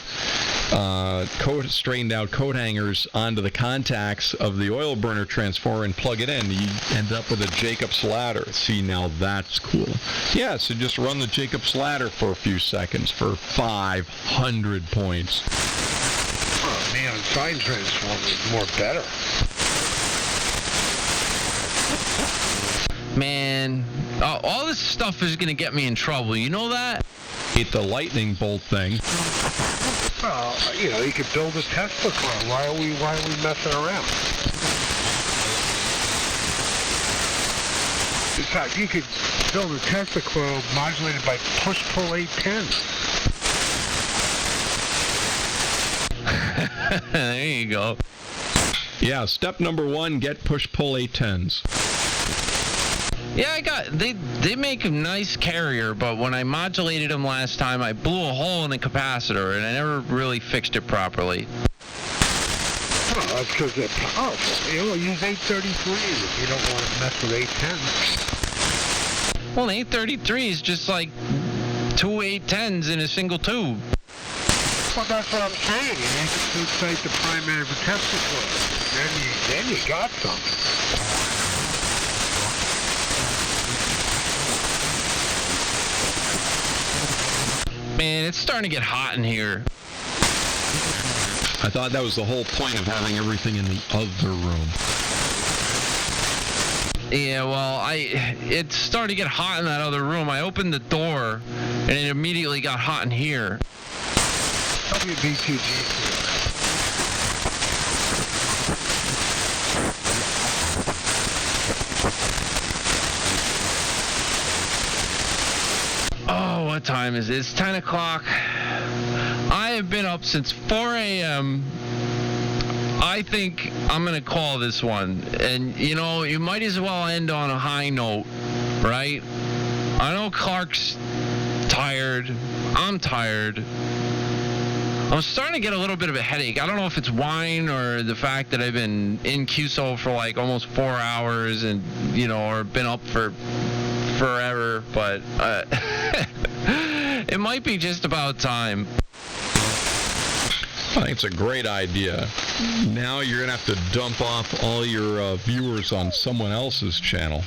straightened out coat hangers onto the contacts of the oil burner transformer and plug it in. You end up with a Jacob's ladder. See, now that's cool. Yeah, so just run the Jacob's ladder for a few seconds for 500 points. Oh man, sine transformer is more better. Man, all this stuff is going to get me in trouble. You know that? Hit the lightning bolt thing. Well, you could build a Tesla car. Why are we messing around? In fact, you could build a Tesla coil modulated by push-pull 810s. There you go. Yeah, step number 1, get push-pull 810s. Yeah, they make a nice carrier, but when I modulated them last time, I blew a hole in the capacitor, and I never really fixed it properly. Well, that's because they're powerful. Use 833s if you don't want to mess with 810s. Well, an 833 is just like 2 810s in a single tube. Well, that's what I'm saying. You make it inside the primary of a Tesla coil. Then you got something. Man, it's starting to get hot in here. I thought that was the whole point of having everything in the other room. Yeah, well, it started to get hot in that other room. I opened the door, and it immediately got hot in here. WB2G. Oh, what time is it? It's 10 o'clock. I have been up since 4 a.m. I think I'm going to call this one. And, you might as well end on a high note, right? I know Clark's tired. I'm tired. I'm starting to get a little bit of a headache. I don't know if it's wine or the fact that I've been in QSO for like almost 4 hours and, or been up for forever, but it might be just about time. I think it's a great idea. Now you're going to have to dump off all your viewers on someone else's channel.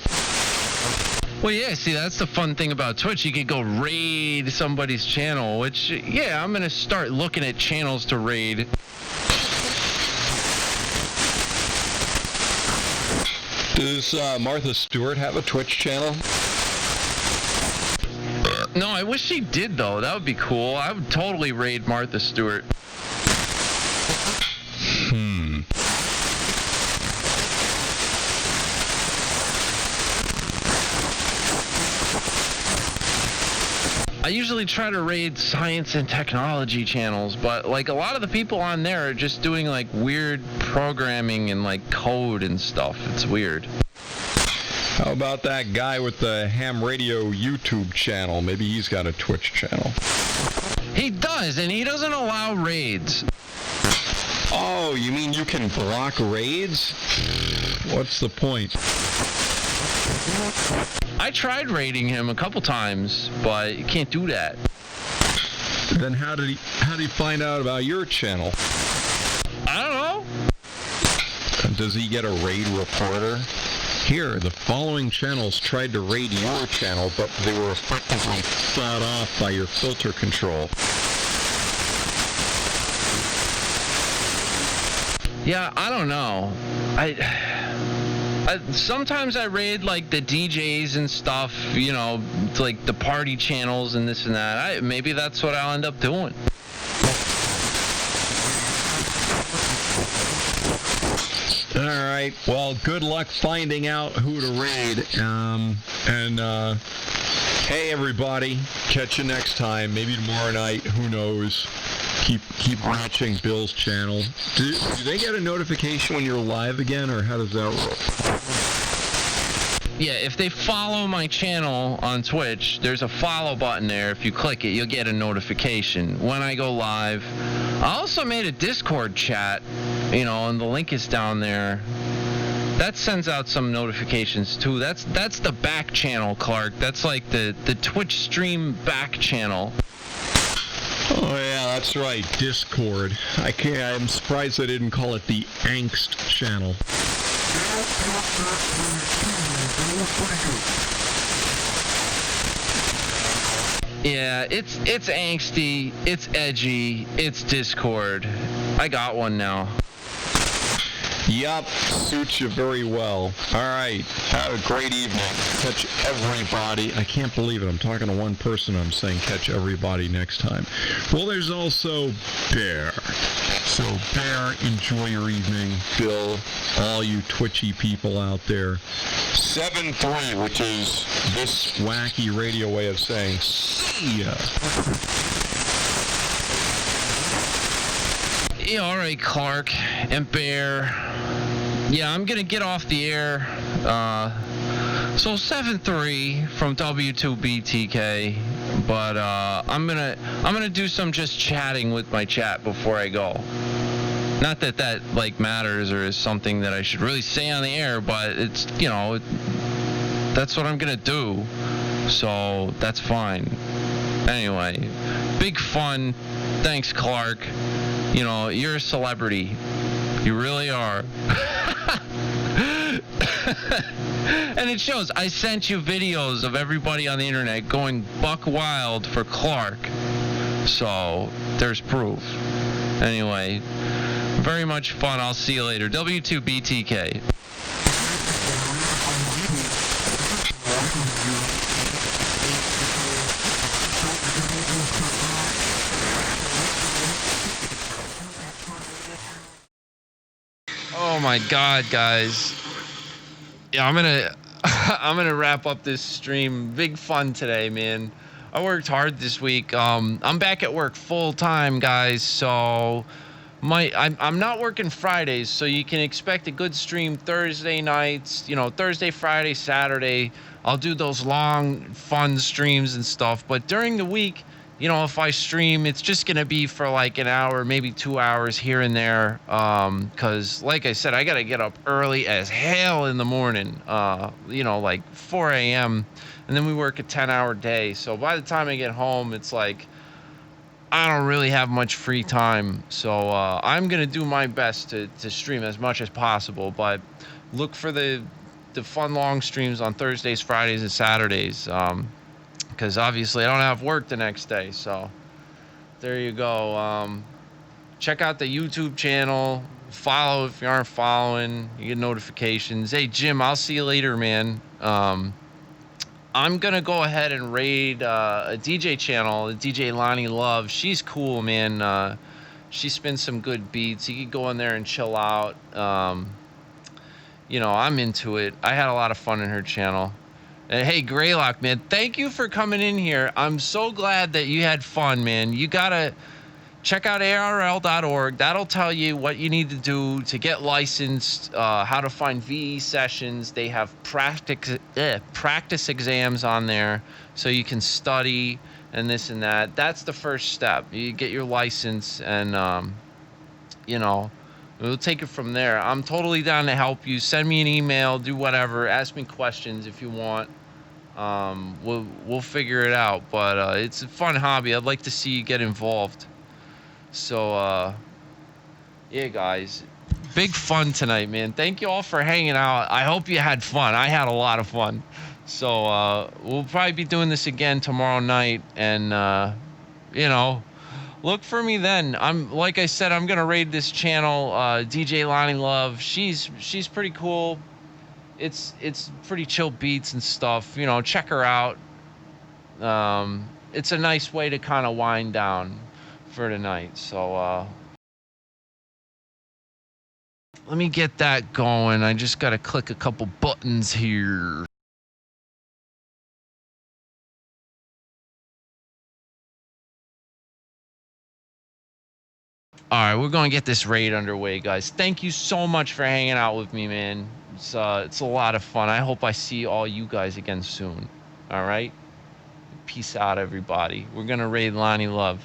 Well, yeah, see, that's the fun thing about Twitch. You could go raid somebody's channel, which, yeah, I'm going to start looking at channels to raid. Does Martha Stewart have a Twitch channel? No, I wish she did, though. That would be cool. I would totally raid Martha Stewart. I usually try to raid science and technology channels, but like a lot of the people on there are just doing like weird programming and like code and stuff. It's weird. How about that guy with the ham radio YouTube channel? Maybe he's got a Twitch channel. He does, and he doesn't allow raids. Oh, you mean you can block raids? What's the point? I tried raiding him a couple times, but you can't do that. Then how did he find out about your channel? I don't know. Does he get a raid reporter? Here, the following channels tried to raid your channel, but they were effectively fought off by your filter control. Yeah, I don't know. Sometimes I raid like the DJs and stuff, like the party channels and this and that. Maybe that's what I'll end up doing. All right. Well, good luck finding out who to raid. Hey, everybody. Catch you next time. Maybe tomorrow night. Who knows? keep watching Bill's channel. Do they get a notification when you're live again, or how does that work? Yeah, if they follow my channel on Twitch, there's a follow button there. If you click it, you'll get a notification when I go live. I also made a Discord chat, and the link is down there. That sends out some notifications too. That's the back channel, Clark. That's like the Twitch stream back channel. Oh yeah, that's right, Discord. I'm surprised they didn't call it the Angst channel. Yeah, it's angsty, it's edgy, it's Discord. I got one now. Yup, suits you very well. Alright, have a great evening. Catch everybody. I can't believe it. I'm talking to one person. I'm saying catch everybody next time. Well, there's also Bear. So, Bear, enjoy your evening. Bill, all you twitchy people out there. 7-3, which is this wacky radio way of saying see ya. Yeah, all right, Clark and Bear. Yeah, I'm gonna get off the air. So 7-3 from W2BTK, but I'm gonna do some just chatting with my chat before I go. Not that like matters or is something that I should really say on the air, but it's that's what I'm gonna do. So that's fine. Anyway, big fun. Thanks, Clark. You're a celebrity. You really are. And it shows. I sent you videos of everybody on the internet going buck wild for Clark. So, there's proof. Anyway, very much fun. I'll see you later. W2BTK. Oh my God, guys. Yeah, I'm gonna wrap up this stream. Big fun today, man. I worked hard this week. I'm back at work full time, guys. So I'm not working Fridays, so you can expect a good stream Thursday nights. Thursday, Friday, Saturday. I'll do those long, fun streams and stuff. But during the week, if I stream, it's just going to be for like an hour, maybe 2 hours here and there. Because, like I said, I got to get up early as hell in the morning, like 4 a.m. And then we work a 10-hour day. So by the time I get home, it's like I don't really have much free time. So I'm going to do my best to stream as much as possible. But look for the fun long streams on Thursdays, Fridays, and Saturdays. Because obviously I don't have work the next day, so there you go. Check out the YouTube channel. Follow if you aren't following. You get notifications. Hey, Jim, I'll see you later, man. I'm going to go ahead and raid a DJ channel, DJ Lonnie Love. She's cool, man. She spins some good beats. You can go in there and chill out. I'm into it. I had a lot of fun in her channel. And hey, Greylock, man, thank you for coming in here. I'm so glad that you had fun, man. You got to check out ARL.org. That'll tell you what you need to do to get licensed, how to find VE sessions. They have practice exams on there so you can study and this and that. That's the first step. You get your license and, we'll take it from there. I'm totally down to help you. Send me an email, do whatever. Ask me questions if you want. We'll figure it out. But it's a fun hobby. I'd like to see you get involved. So, yeah, guys. Big fun tonight, man. Thank you all for hanging out. I hope you had fun. I had a lot of fun. So, we'll probably be doing this again tomorrow night. And, look for me then. Like I said, I'm gonna raid this channel, DJ Lonnie Love. She's pretty cool. It's pretty chill beats and stuff. Check her out. It's a nice way to kind of wind down for tonight. So let me get that going. I just gotta click a couple buttons here. All right, we're going to get this raid underway, guys. Thank you so much for hanging out with me, man. It's a lot of fun. I hope I see all you guys again soon. All right? Peace out, everybody. We're going to raid Lonnie Love.